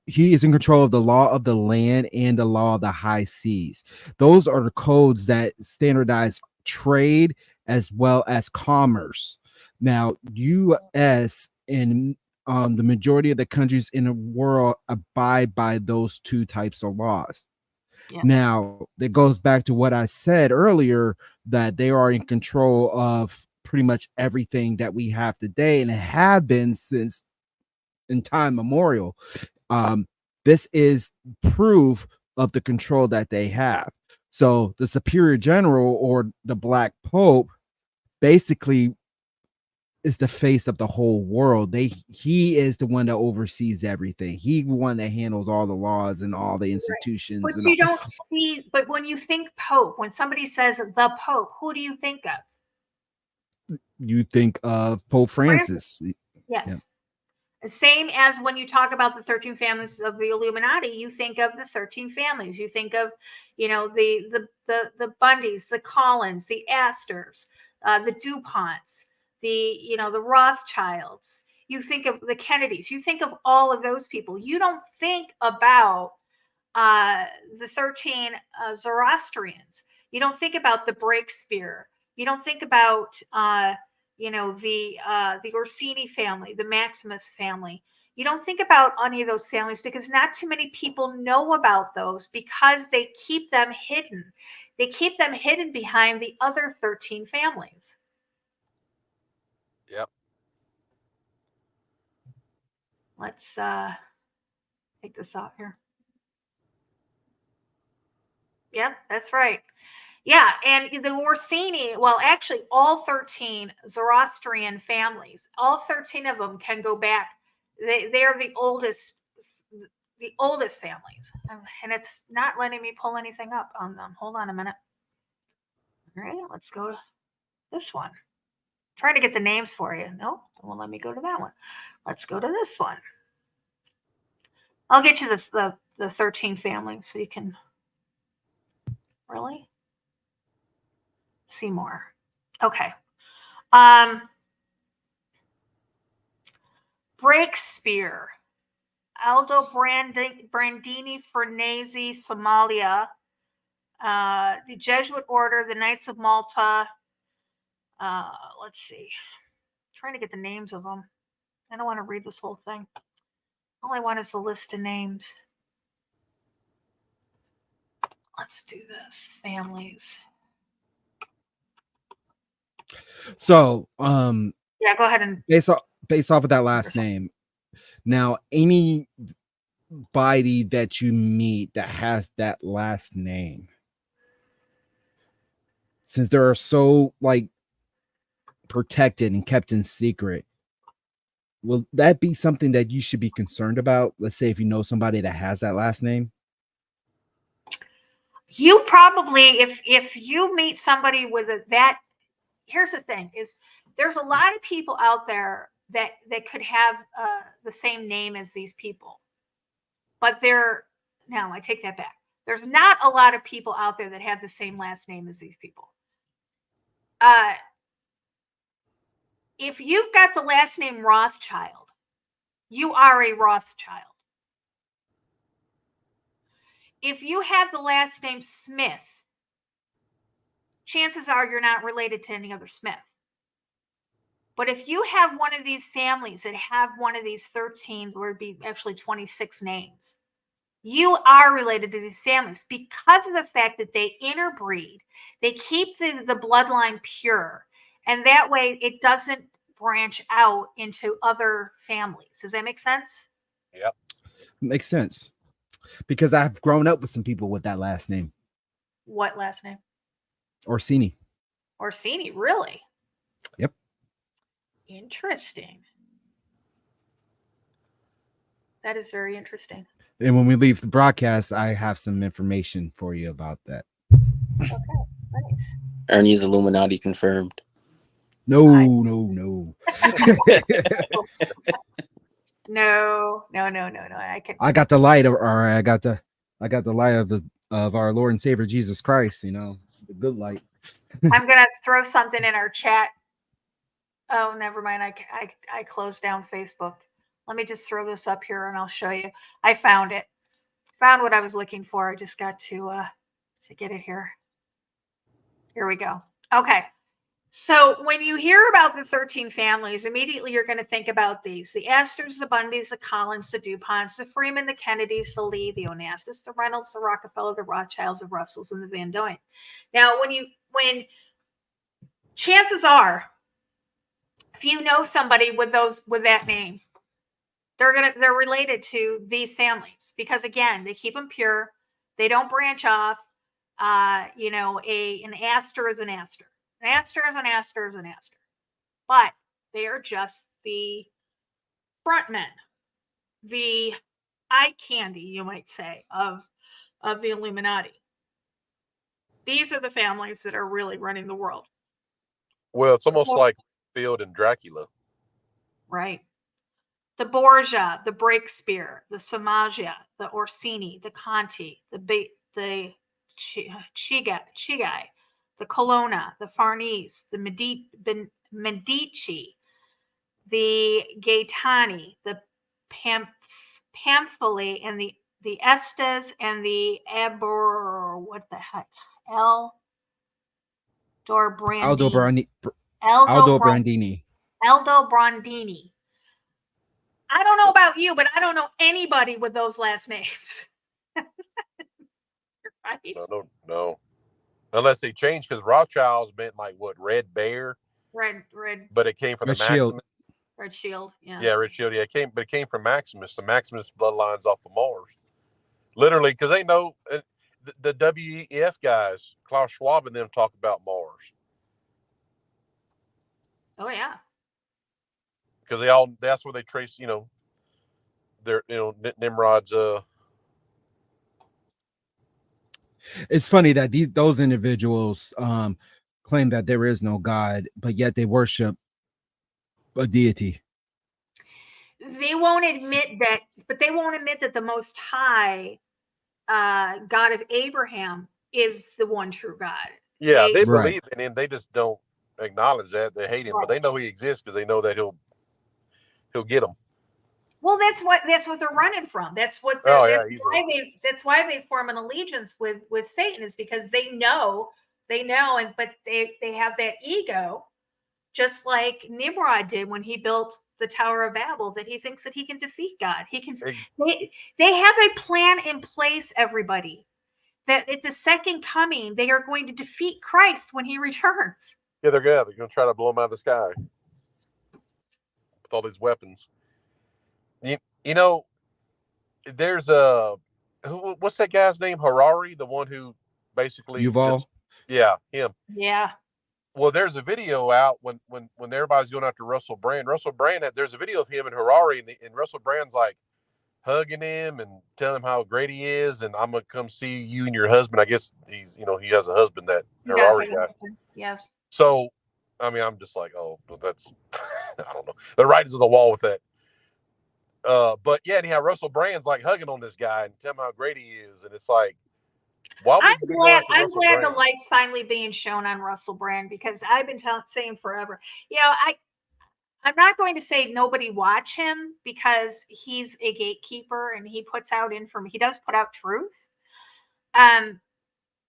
he is in control of the law of the land and the law of the high seas. Those are the codes that standardize trade as well as commerce. Now, U.S. and the majority of the countries in the world abide by those 2 types of laws. Yeah. Now, that goes back to what I said earlier, that they are in control of pretty much everything that we have today and have been since in time memorial. This is proof of the control that they have. So the superior general or the Black Pope basically is the face of the whole world. He is the one that oversees everything. He's the one that handles all the laws and all the institutions. But And you don't see, but when you think Pope, when somebody says the Pope, who do you think of? you think of Pope Francis. Yes. Yeah. Same as when you talk about the 13 families of the Illuminati, you think of the 13 families. You think of, the Bundys, the Collins, the Astors, the DuPonts, the Rothschilds. You think of the Kennedys. You think of all of those people. You don't think about the 13 Zoroastrians. You don't think about the Breakspear. You don't think about the Orsini family, the Maximus family. You don't think about any of those families because not too many people know about those because they keep them hidden. They keep them hidden behind the other 13 families. Yep. Let's take this out here. Yeah, that's right. Yeah, and the Orsini, well, actually, all 13 Zoroastrian families, all 13 of them can go back. They are the oldest families, and it's not letting me pull anything up on them. Hold on a minute. All right, let's go to this one. Trying to get the names for you. No, it won't let me go to that one. Let's go to this one. I'll get you the 13 families so you can really see more. Okay. Breakspear, Aldo Brandini Farnese, Somalia, the Jesuit Order, the Knights of Malta. Let's see. I'm trying to get the names of them. I don't want to read this whole thing. All I want is the list of names. Let's do this. Families. So, yeah, go ahead and based off of that last name. Now, anybody that you meet that has that last name, since they are so protected and kept in secret, will that be something that you should be concerned about? Let's say if you know somebody that has that last name. You probably, if you meet somebody with that, here's the thing: is there's a lot of people out there that could have the same name as these people, but now I take that back. There's not a lot of people out there that have the same last name as these people. If you've got the last name Rothschild, you are a Rothschild. If you have the last name Smith, chances are you're not related to any other Smith. But if you have one of these families that have one of these 13, or it'd be actually 26 names, you are related to these families because of the fact that they interbreed. They keep the bloodline pure, and that way it doesn't branch out into other families. Does that make sense? Yep. Makes sense. Because I've grown up with some people with that last name. What last name? Orsini. Orsini, really? Yep. Interesting. That is very interesting. And when we leave the broadcast, I have some information for you about that. Okay, nice. Ernie's Illuminati confirmed. No. No. I got the light I got the light of our Lord and Savior Jesus Christ, the good light. I'm gonna throw something in our chat. Oh, never mind. I closed down Facebook. Let me just throw this up here and I'll show you. I found it. Found what I was looking for. I just got to get it here. Here we go. Okay. So when you hear about the 13 families, immediately you're going to think about these: the Astors, the Bundys, the Collins, the DuPonts, the Freeman, the Kennedys, the Lee, the Onassis, the Reynolds, the Rockefeller, the Rothschilds, the Russells, and the Van Doyen. Now, when chances are, if you know somebody with that name, they're related to these families, because again, they keep them pure. They don't branch off. An Astor is an Astor. An Astor is an Astor is an Astor. But they are just the front men, the eye candy, you might say, of the Illuminati. These are the families that are really running the world. Well, it's almost like Field and Dracula. Right. The Borgia, the Breakspear, the Somaggia, the Orsini, the Conti, the Chigai, the Colonna, the Farnese, the Medici, the Gaetani, the Pamphili, and the Estes, and the what the heck? Aldo Brandini. Aldo Brandini. I don't know about you, but I don't know anybody with those last names. Right? No. Unless they changed, because Rothschilds meant like what, Red Bear? Red. But it came from Red the Shield. Maximus. Red Shield, yeah. Yeah, Red Shield. Yeah, it came from Maximus. The Maximus bloodlines off of Mars. Literally, because they know the WEF guys, Klaus Schwab and them, talk about Mars. Oh yeah. Because that's where they trace, their, Nimrod's. It's funny that those individuals claim that there is no God, but yet they worship a deity. They won't admit that, but they won't admit that the Most High God of Abraham is the one true God. Yeah, they believe in him. They just don't acknowledge that. They hate him, right. But they know he exists because they know that he'll get them. Well, that's what they're running from. That's what. That's why they form an allegiance with Satan, is because they know, but they have that ego, just like Nimrod did when he built the Tower of Babel, that he thinks that he can defeat God. He can. They have a plan in place, everybody, that at the second coming they are going to defeat Christ when he returns. Yeah, they're good. They're going to try to blow him out of the sky with all these weapons. There's what's that guy's name? Harari, the one who basically Yuval. Yeah, him. Yeah. Well, there's a video out when everybody's going after Russell Brand. Russell Brand, there's a video of him and Harari, and Russell Brand's like hugging him and telling him how great he is, and I'm gonna come see you and your husband. I guess he has a husband, that Harari guy. Yes. So, I mean, I'm just like, oh, that's I don't know. The writing's on the wall with that. But yeah, anyhow, Russell Brand's like hugging on this guy and telling him how great he is, and it's like, why would I'm glad the light's finally being shown on Russell Brand, because I've been saying forever. I'm not going to say nobody watch him, because he's a gatekeeper and he puts out information. He does put out truth. And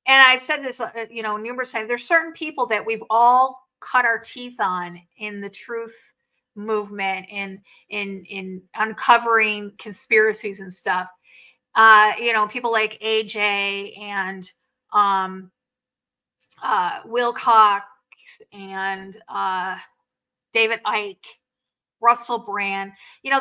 I've said this, numerous times. There's certain people that we've all cut our teeth on in the truth movement, in uncovering conspiracies and stuff. People like AJ and Wilcox and David Icke, Russell Brand,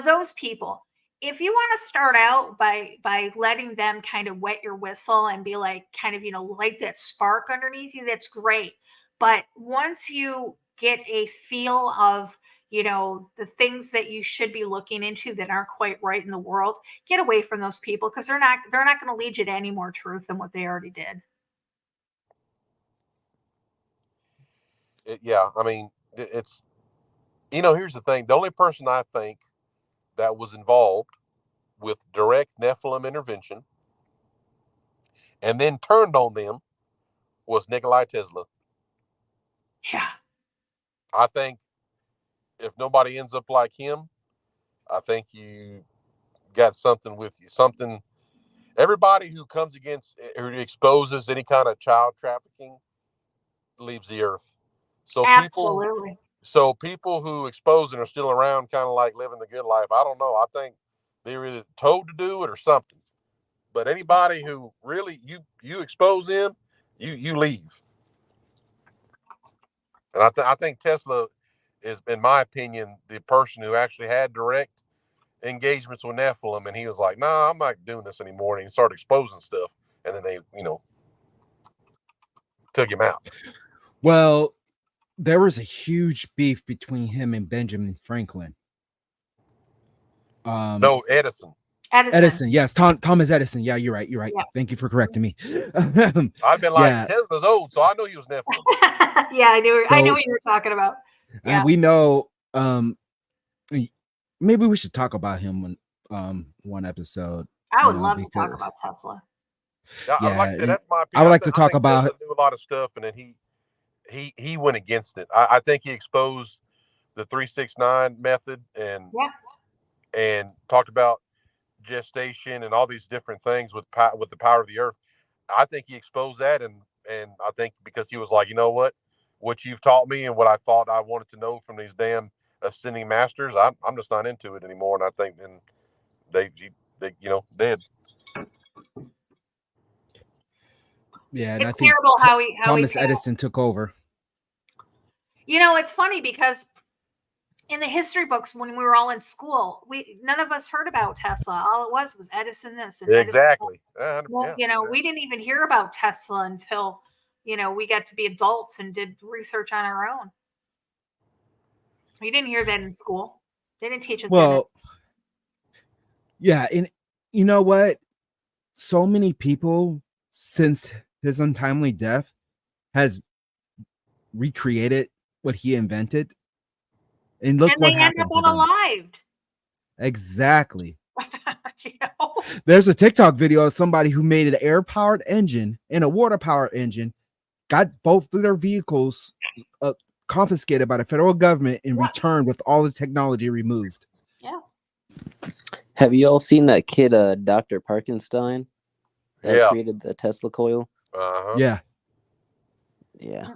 those people. If you want to start out by letting them kind of wet your whistle and be like, kind of, light that spark underneath you, that's great. But once you get a feel of, the things that you should be looking into that aren't quite right in the world, get away from those people, because they're not going to lead you to any more truth than what they already did. Yeah, I mean, it's, here's the thing. The only person I think that was involved with direct Nephilim intervention and then turned on them was Nikola Tesla. Yeah. I think if nobody ends up like him, I think you got something with you. Something. Everybody who comes against or exposes any kind of child trafficking leaves the earth. So Absolutely. people who expose it are still around, kind of like living the good life. I don't know. I think they're either told to do it or something. But anybody who really you expose them, you leave. And I think Tesla is, in my opinion, the person who actually had direct engagements with Nephilim, and he was like, "Nah, I'm not doing this anymore." And he started exposing stuff, and then they, took him out. Well, there was a huge beef between him and Benjamin Franklin. No, Edison. Edison, yes, Thomas Edison. Yeah, you're right. Yeah. Thank you for correcting me. I've been like, Tesla's old, so I know he was Nephilim. Yeah, I knew what you were talking about. Yeah. And we know, maybe we should talk about him one episode. I would love to talk about Tesla. Yeah, like I said, that's my opinion. I would like to talk about. Tesla knew a lot of stuff, and then he went against it. I think he exposed the 369 method and talked about gestation and all these different things with the power of the earth. I think he exposed that, and I think because he was like, you know what you've taught me and what I thought I wanted to know from these damn ascending masters, I'm just not into it anymore. And I think then they did. Yeah, and it's terrible how Thomas Edison took over. It's funny because in the history books when we were all in school, none of us heard about Tesla. All it was Edison this and exactly. Edison. Well, we didn't even hear about Tesla until we got to be adults and did research on our own. We didn't hear that in school. They didn't teach us. Well, yeah, and you know what? So many people since his untimely death has recreated what he invented. And look what happened. And they end up unalived. Exactly. There's a TikTok video of somebody who made an air-powered engine and a water-powered engine, got both of their vehicles confiscated by the federal government and returned with all the technology removed. Yeah. Have you all seen that kid, Dr. Parkenstein, that created the Tesla coil? Uh-huh. Yeah. Yeah.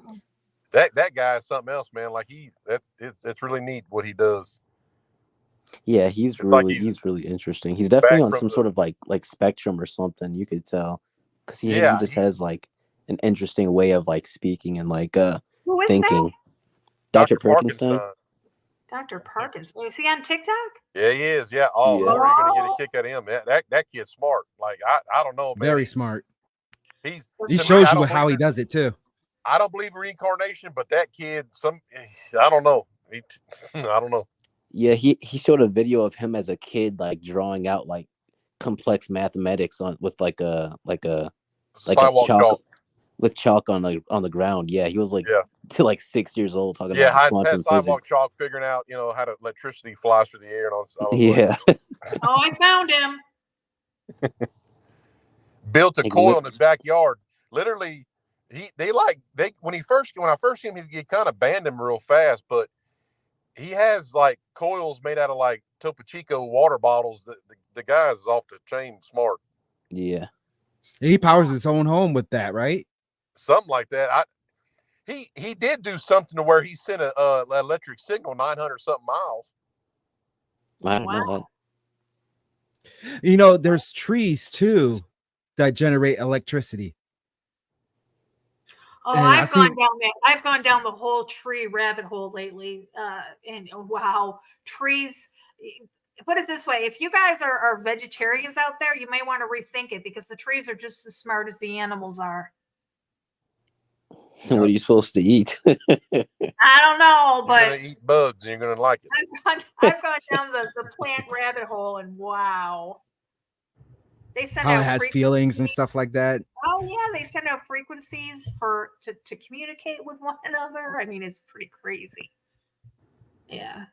That guy is something else, man. Like it's really neat what he does. Yeah, he's really interesting. He's definitely on some sort of like spectrum or something. You could tell because he just has like an interesting way of like speaking and like thinking. Dr. Parkenstein. Dr. Parkinson. Is he on TikTok? Yeah, he is. Yeah. Oh, Lord, you're gonna get a kick out of him. That kid's smart. Like I don't know, man. Very smart. He shows you how he does it too. I don't believe in reincarnation, but that kid, I don't know. I don't know. Yeah, he showed a video of him as a kid, like drawing out like complex mathematics with like a chalk with chalk on the ground. Yeah, he was like to like 6 years old talking about quantum sidewalk physics. Chalk figuring out how to electricity flies through the air and all. Yeah. I found him. Built a coil in his backyard. Literally. When I first seen him, he kind of banned him real fast, but he has like coils made out of like Topo Chico water bottles. The guy is off the chain smart. Yeah, he powers his own home with that, right? Something like that. He did do something to where he sent an electric signal 900 something miles. I don't know that. There's trees too that generate electricity. Oh, I've gone down the whole tree rabbit hole lately. And wow, trees. Put it this way: if you guys are vegetarians out there, you may want to rethink it because the trees are just as smart as the animals are. What are you supposed to eat? I don't know, but you're gonna eat bugs and you're gonna like it. I've gone down the plant rabbit hole, and wow. They send out it has feelings and stuff like that. Oh yeah, they send out frequencies to communicate with one another. I mean, it's pretty crazy. Yeah.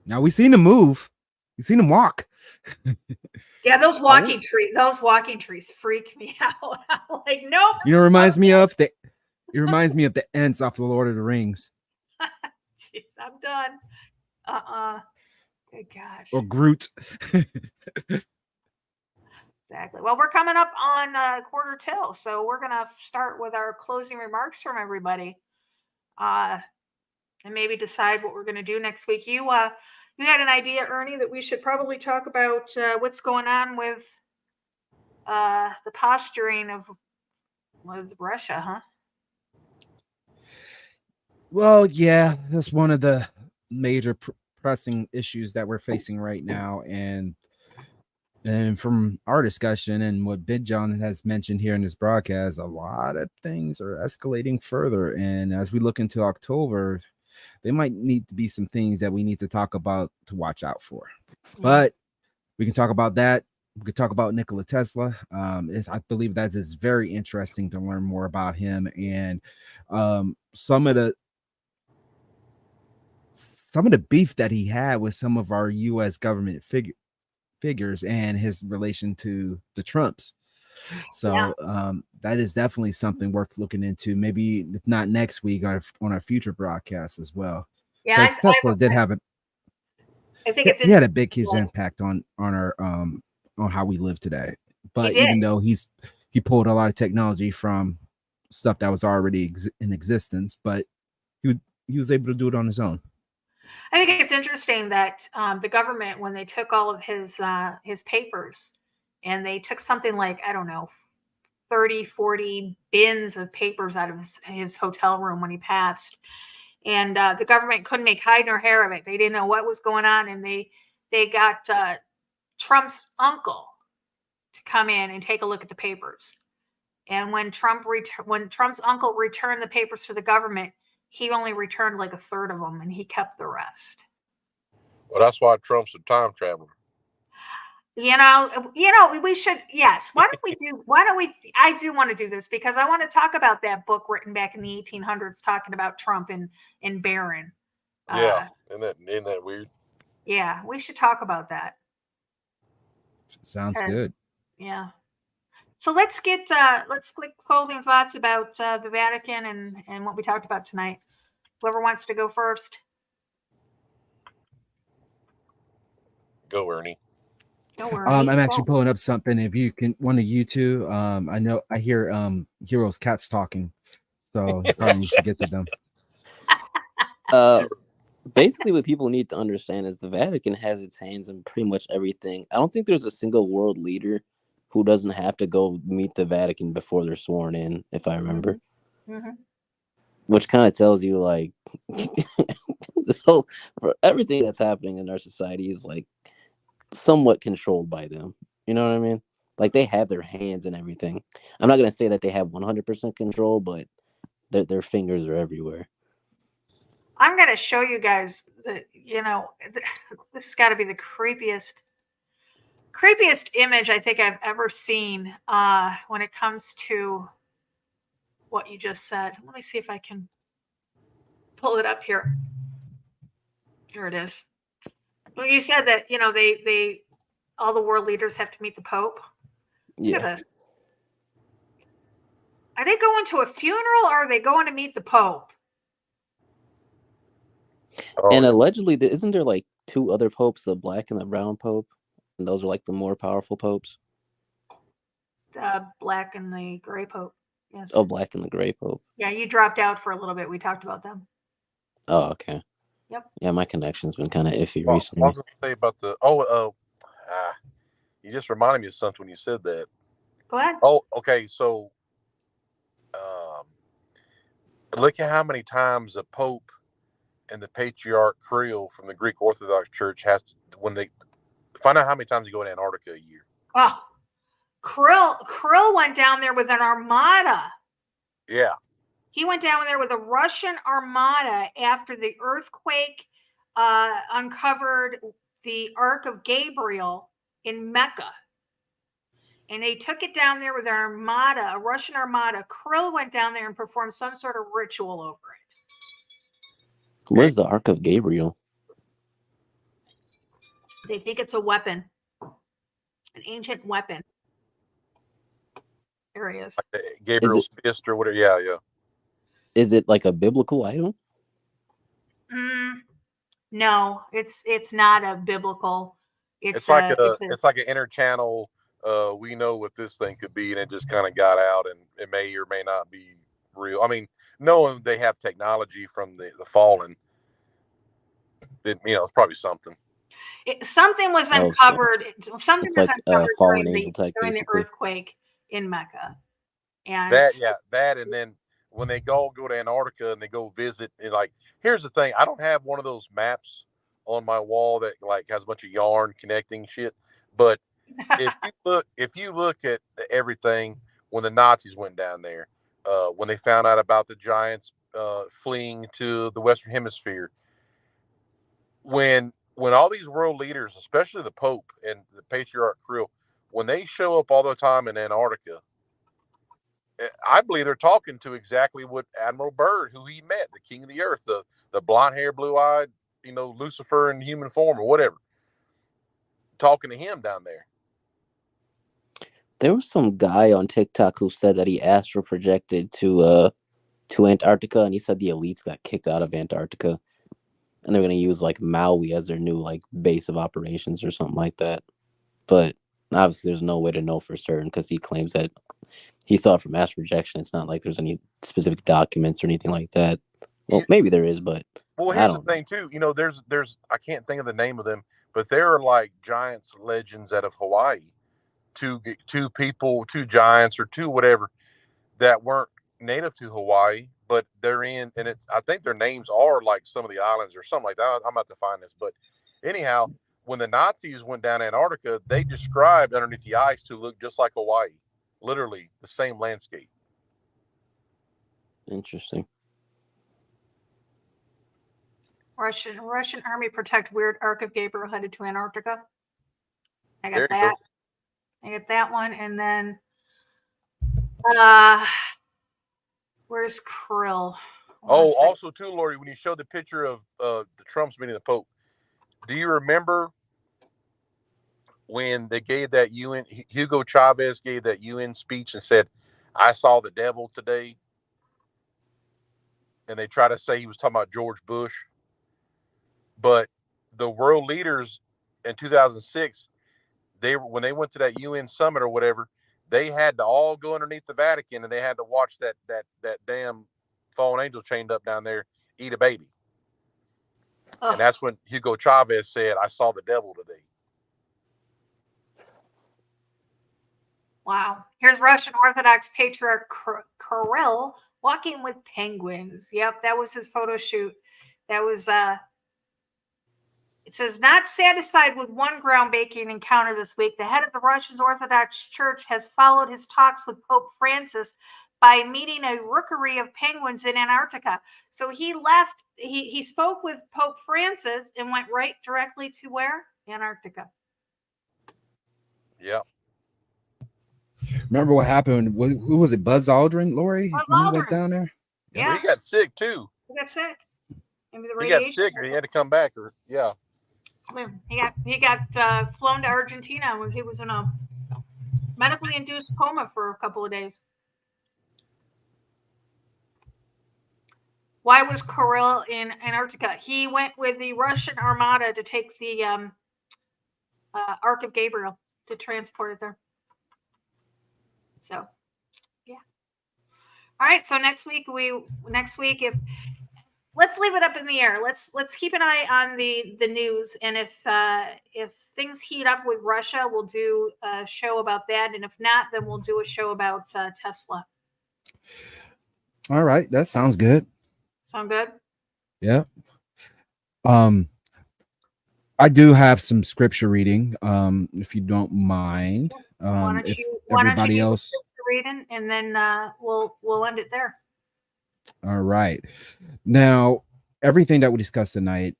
Now we've seen them move. We've seen them walk. Yeah, those walking trees freak me out. I'm like, nope. It reminds me of the Ents off the Lord of the Rings. Jeez, I'm done. Good gosh. Or Groot. Exactly. Well, we're coming up on quarter till, so we're going to start with our closing remarks from everybody. and maybe decide what we're going to do next week. You had an idea, Ernie, that we should probably talk about what's going on with the posturing of Russia, huh? Well, yeah, that's one of the major pressing issues that we're facing right now, and from our discussion and what Big John has mentioned here in this broadcast, a lot of things are escalating further. And as we look into October, there might need to be some things that we need to talk about to watch out for. But we can talk about that. We could talk about Nikola Tesla. I believe that is very interesting to learn more about him and some of the beef that he had with some of our U.S. government figures and his relation to the Trumps. So that is definitely something worth looking into. Maybe if not next week, on our future broadcast as well. Yeah, Tesla did have I think he had a big, huge impact on our on how we live today. But even though he pulled a lot of technology from stuff that was already in existence, but he was able to do it on his own. I think it's interesting that the government, when they took all of his papers, and they took something like, I don't know, 30, 40 bins of papers out of his hotel room when he passed. And the government couldn't make hide nor hair of it. They didn't know what was going on. And they got Trump's uncle to come in and take a look at the papers. And when Trump's uncle returned the papers to the government, he only returned like a third of them, and he kept the rest. Well, that's why Trump's a time traveler. We should, yes. Why don't we, I do want to do this because I want to talk about that book written back in the 1800s talking about Trump and Barron. Yeah. Isn't that weird? Yeah. We should talk about that. Sounds good. Yeah. So let's click closing thoughts about the Vatican and what we talked about tonight. Whoever wants to go first. Go, Ernie. I'm actually pulling up something. If you can, one of you two, I hear Hero's cats talking, so you probably should get to them. Basically, what people need to understand is the Vatican has its hands in pretty much everything. I don't think there's a single world leader who doesn't have to go meet the Vatican before they're sworn in, if I remember. Mm-hmm. Which kind of tells you, like, this whole, for everything that's happening in our society is like somewhat controlled by them. You know what I mean? Like, they have their hands in everything. I'm not going to say that they have 100% control, but their fingers are everywhere. I'm going to show you guys that, this has got to be the creepiest image I think I've ever seen when it comes to what you just said. Let me see if I can pull it up here. Here it is. Well, you said that, they all the world leaders have to meet the Pope. Yeah. Look at this. Are they going to a funeral or are they going to meet the Pope? And allegedly, isn't there like two other popes, the black and the brown pope? And those are like the more powerful popes? Black and the gray pope. Yes. Oh, black and the gray pope. Yeah, you dropped out for a little bit. We talked about them. Oh, okay. Yep. Yeah, my connection's been kind of iffy recently. I was going to say about you just reminded me of something when you said that. Go ahead. Oh, okay. So, look at how many times the Pope and the Patriarch Kirill from the Greek Orthodox Church when they find out how many times you go in Antarctica a year. Oh, Kirill went down there with an armada. Yeah. He went down there with a Russian armada after the earthquake uncovered the Ark of Gabriel in Mecca. And they took it down there with an armada, a Russian armada. Kirill went down there and performed some sort of ritual over it. Where's the Ark of Gabriel? They think it's a weapon, an ancient weapon. There he is. Like Gabriel's fist or whatever. Yeah, yeah. Is it like a biblical item? No, it's not a biblical. It's like an inner channel. We know what this thing could be, and it just kind of got out, and it may or may not be real. I mean, knowing they have technology from the fallen, it's probably something. Something was Oh, so uncovered. Something it's was like uncovered fallen angel type, during the basically. earthquake in Mecca. And That, and then when they go to Antarctica and they go visit, and like, here's the thing, I don't have one of those maps on my wall that like has a bunch of yarn connecting shit, but if you look at everything when the Nazis went down there, when they found out about the giants fleeing to the Western Hemisphere, when all these world leaders, especially the Pope and the Patriarch Kirill, when they show up all the time in Antarctica, I believe they're talking to exactly what Admiral Byrd, who he met, the king of the earth, the blonde hair, blue eyed, Lucifer in human form or whatever, talking to him down there. There was some guy on TikTok who said that he astral projected to Antarctica, and he said the elites got kicked out of Antarctica, and they're going to use like Maui as their new like base of operations or something like that. But obviously, there's no way to know for certain because he claims that he saw it from astral projection. It's not like there's any specific documents or anything like that. Well, maybe there is, but here's the thing too. There's I can't think of the name of them, but there are like giants legends out of Hawaii. Two giants or two whatever that weren't native to Hawaii, but they're in, and I think their names are like some of the islands or something like that. I'm about to find this, but anyhow, when the Nazis went down to Antarctica, they described underneath the ice to look just like Hawaii, literally the same landscape. Interesting. Russian army protect weird Ark of Gabriel headed to Antarctica. I got There you that. go. I get that one, and then where's Krill? Also too, Lori, when you showed the picture of the Trump's meeting the Pope, do you remember when they gave that UN, Hugo Chavez gave that UN speech and said, "I saw the devil today," and they try to say he was talking about George Bush, but the world leaders in 2006, when they went to that UN summit or whatever, they had to all go underneath the Vatican and they had to watch that damn fallen angel chained up down there eat a baby. Oh. And that's when Hugo Chavez said, "I saw the devil today." Wow. Here's Russian Orthodox Patriarch Kirill walking with penguins. Yep, that was his photo shoot. That was it says, not satisfied with one groundbreaking encounter this week, the head of the Russian Orthodox Church has followed his talks with Pope Francis by meeting a rookery of penguins in Antarctica. So he left, he spoke with Pope Francis and went right directly to where? Antarctica. Yeah. Remember what happened? Who was it? Buzz Aldrin, Lori? Buzz when Aldrin. He went down there? Yeah. He got sick too. He got sick. Maybe the he got sick and he had to come back. He got flown to Argentina. He was in a medically induced coma for a couple of days. Why was Kirill in Antarctica? He went with the Russian Armada to take the Ark of Gabriel to transport it there. So, yeah. All right. So next week, if let's leave it up in the air. Let's keep an eye on the news, and if things heat up with Russia, we'll do a show about that, and if not, then we'll do a show about Tesla. All right, that sounds good. Sound good? Yeah. I do have some scripture reading, if you don't mind. Everybody else reading, and then we'll end it there. All right. Now, everything that we discussed tonight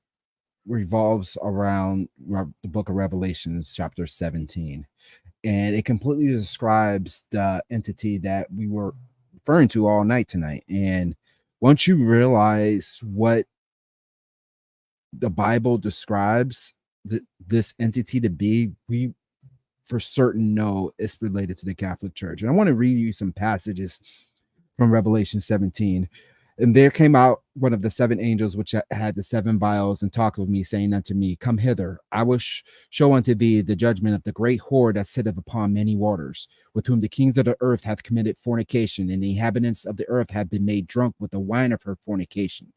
revolves around the book of Revelations, chapter 17. And it completely describes the entity that we were referring to all night tonight. And once you realize what the Bible describes this entity to be, we for certain know it's related to the Catholic Church. And I want to read you some passages from Revelation 17. And there came out one of the seven angels, which had the seven vials, and talked with me, saying unto me, Come hither, I will show unto thee the judgment of the great whore that sitteth upon many waters, with whom the kings of the earth hath committed fornication, and the inhabitants of the earth have been made drunk with the wine of her fornication.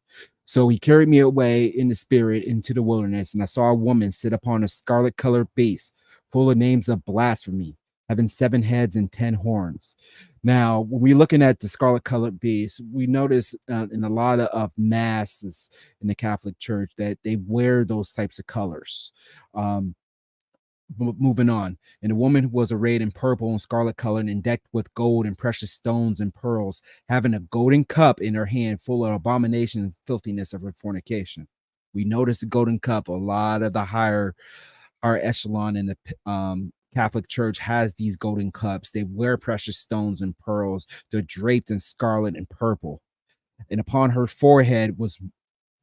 So he carried me away in the spirit into the wilderness, and I saw a woman sit upon a scarlet colored beast, full of names of blasphemy, having 7 heads and 10 horns. Now, when we're looking at the scarlet colored beast, we notice in a lot of masses in the Catholic Church that they wear those types of colors. Moving on, and the woman was arrayed in purple and scarlet color and decked with gold and precious stones and pearls, having a golden cup in her hand full of abomination and filthiness of her fornication. We notice the golden cup. A lot of the higher echelon in the Catholic Church has these golden cups. They wear precious stones and pearls. They're draped in scarlet and purple. And upon her forehead was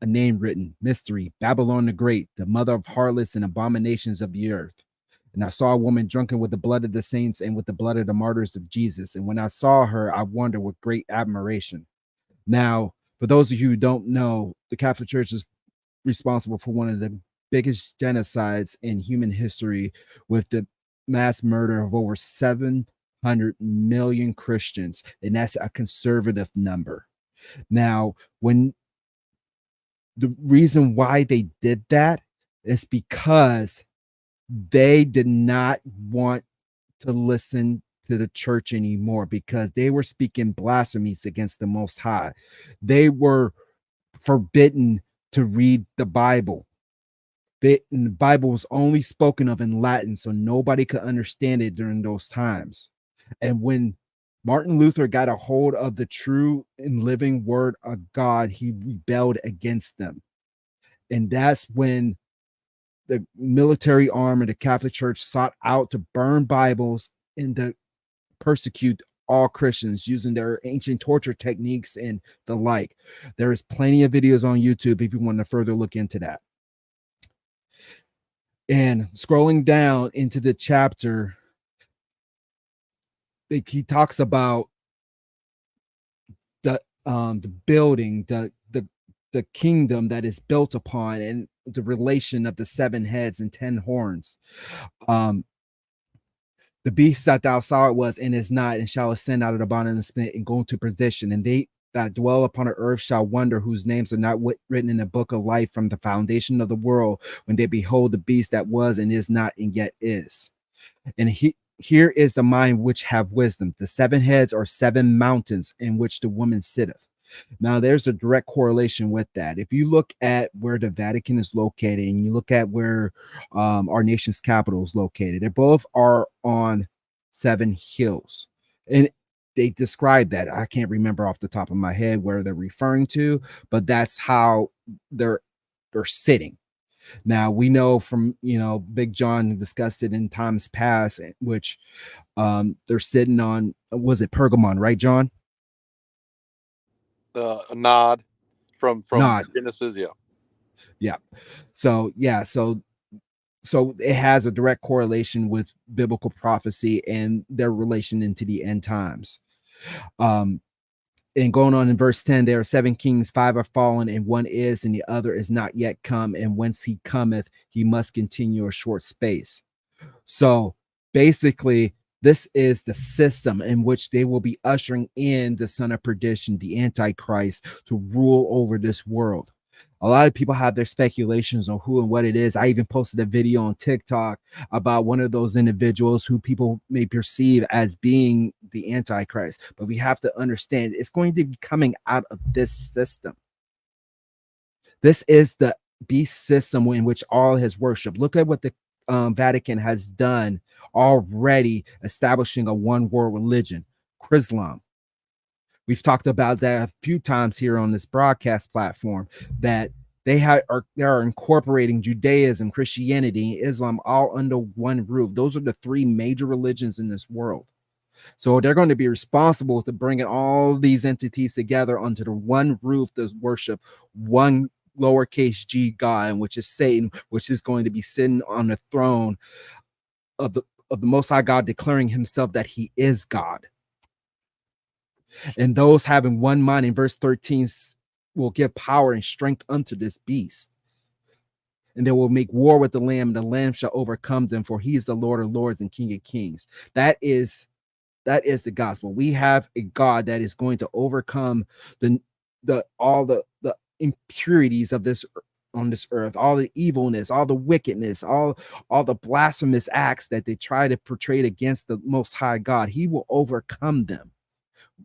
a name written, Mystery, Babylon the Great, the mother of harlots and abominations of the earth. And I saw a woman drunken with the blood of the saints and with the blood of the martyrs of Jesus. And when I saw her, I wondered with great admiration. Now, for those of you who don't know, the Catholic Church is responsible for one of the biggest genocides in human history, with the mass murder of over 700 million Christians, and that's a conservative number. Now, when the reason why they did that is because they did not want to listen to the church anymore, because they were speaking blasphemies against the Most High. They were forbidden to read the Bible. The Bible was only spoken of in Latin, so nobody could understand it during those times. And when Martin Luther got a hold of the true and living word of God, he rebelled against them. And that's when the military arm of the Catholic Church sought out to burn Bibles and to persecute all Christians using their ancient torture techniques and the like. There is plenty of videos on YouTube if you want to further look into that. And scrolling down into the chapter, he talks about the building, the kingdom that is built upon, and the relation of the 7 heads and 10 horns. The beast that thou saw it was and is not, and shall ascend out of the bottomless pit and go into perdition. And they that dwell upon the earth shall wonder, whose names are not written in the book of life from the foundation of the world, when they behold the beast that was and is not and yet is. And here is the mind which have wisdom. The 7 heads are 7 mountains in which the woman sitteth. Now, there's a direct correlation with that. If you look at where the Vatican is located, and you look at where our nation's capital is located, they both are on 7 hills. And they describe that. I can't remember off the top of my head where they're referring to, but that's how they're sitting. Now, we know from, Big John discussed it in times past, which they're sitting on, was it Pergamon, right, John? A nod from Nod. Genesis, yeah. So it has a direct correlation with biblical prophecy and their relation into the end times. And going on in verse 10, there are 7 kings, 5 are fallen, and 1 is, and the other is not yet come. And whence he cometh, he must continue a short space. So basically, this is the system in which they will be ushering in the son of perdition, the Antichrist, to rule over this world. A lot of people have their speculations on who and what it is. I even posted a video on TikTok about one of those individuals who people may perceive as being the Antichrist. But we have to understand it's going to be coming out of this system. This is the beast system in which all his worship. Look at what the Vatican has done already, establishing a one world religion, Chrislam. We've talked about that a few times here on this broadcast platform, that they are incorporating Judaism, Christianity, Islam all under one roof. Those are the 3 major religions in this world. So they're going to be responsible to bringing all these entities together under the one roof to worship one lowercase g God, which is Satan, which is going to be sitting on the throne of the Most High God, declaring himself that he is God. And those having one mind, in verse 13, will give power and strength unto this beast. And they will make war with the Lamb, and the Lamb shall overcome them, for he is the Lord of lords and King of kings. That is the gospel. We have a God that is going to overcome all the impurities of this on this earth, all the evilness, all the wickedness, all the blasphemous acts that they try to portray against the Most High God. He will overcome them.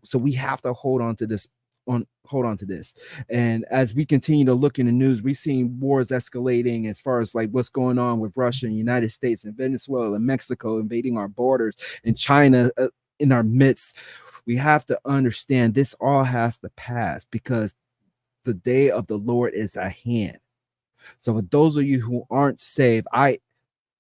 So we have to hold on to this. And as we continue to look in the news, we've seen wars escalating as far as like what's going on with Russia and United States and Venezuela and Mexico invading our borders, and China in our midst. We have to understand this all has to pass, because the day of the Lord is at hand. So for those of you who aren't saved, I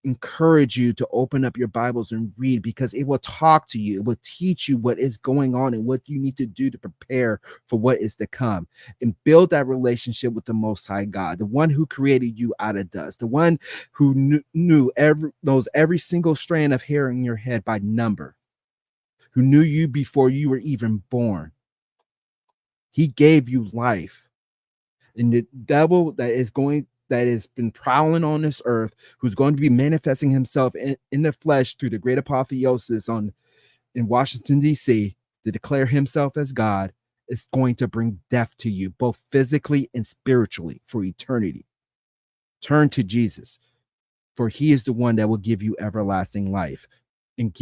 encourage you to open up your Bibles and read, because it will talk to you. It will teach you what is going on and what you need to do to prepare for what is to come, and build that relationship with the Most High God, the one who created you out of dust, the one who knows every single strand of hair in your head by number, who knew you before you were even born. He gave you life. And the devil that has been prowling on this earth, who's going to be manifesting himself in the flesh through the great apotheosis in Washington, D.C., to declare himself as God, is going to bring death to you, both physically and spiritually, for eternity. Turn to Jesus, for he is the one that will give you everlasting life, and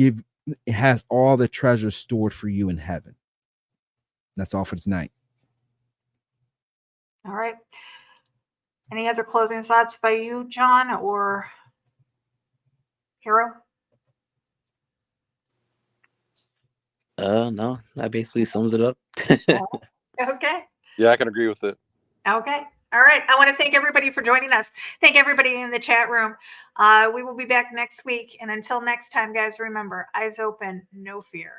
it has all the treasures stored for you in heaven. That's all for tonight. All right. Any other closing thoughts by you, John or Hero? No, that basically sums it up. Okay. Yeah, I can agree with it. Okay. All right. I want to thank everybody for joining us. Thank everybody in the chat room. We will be back next week. And until next time, guys, remember, eyes open, no fear.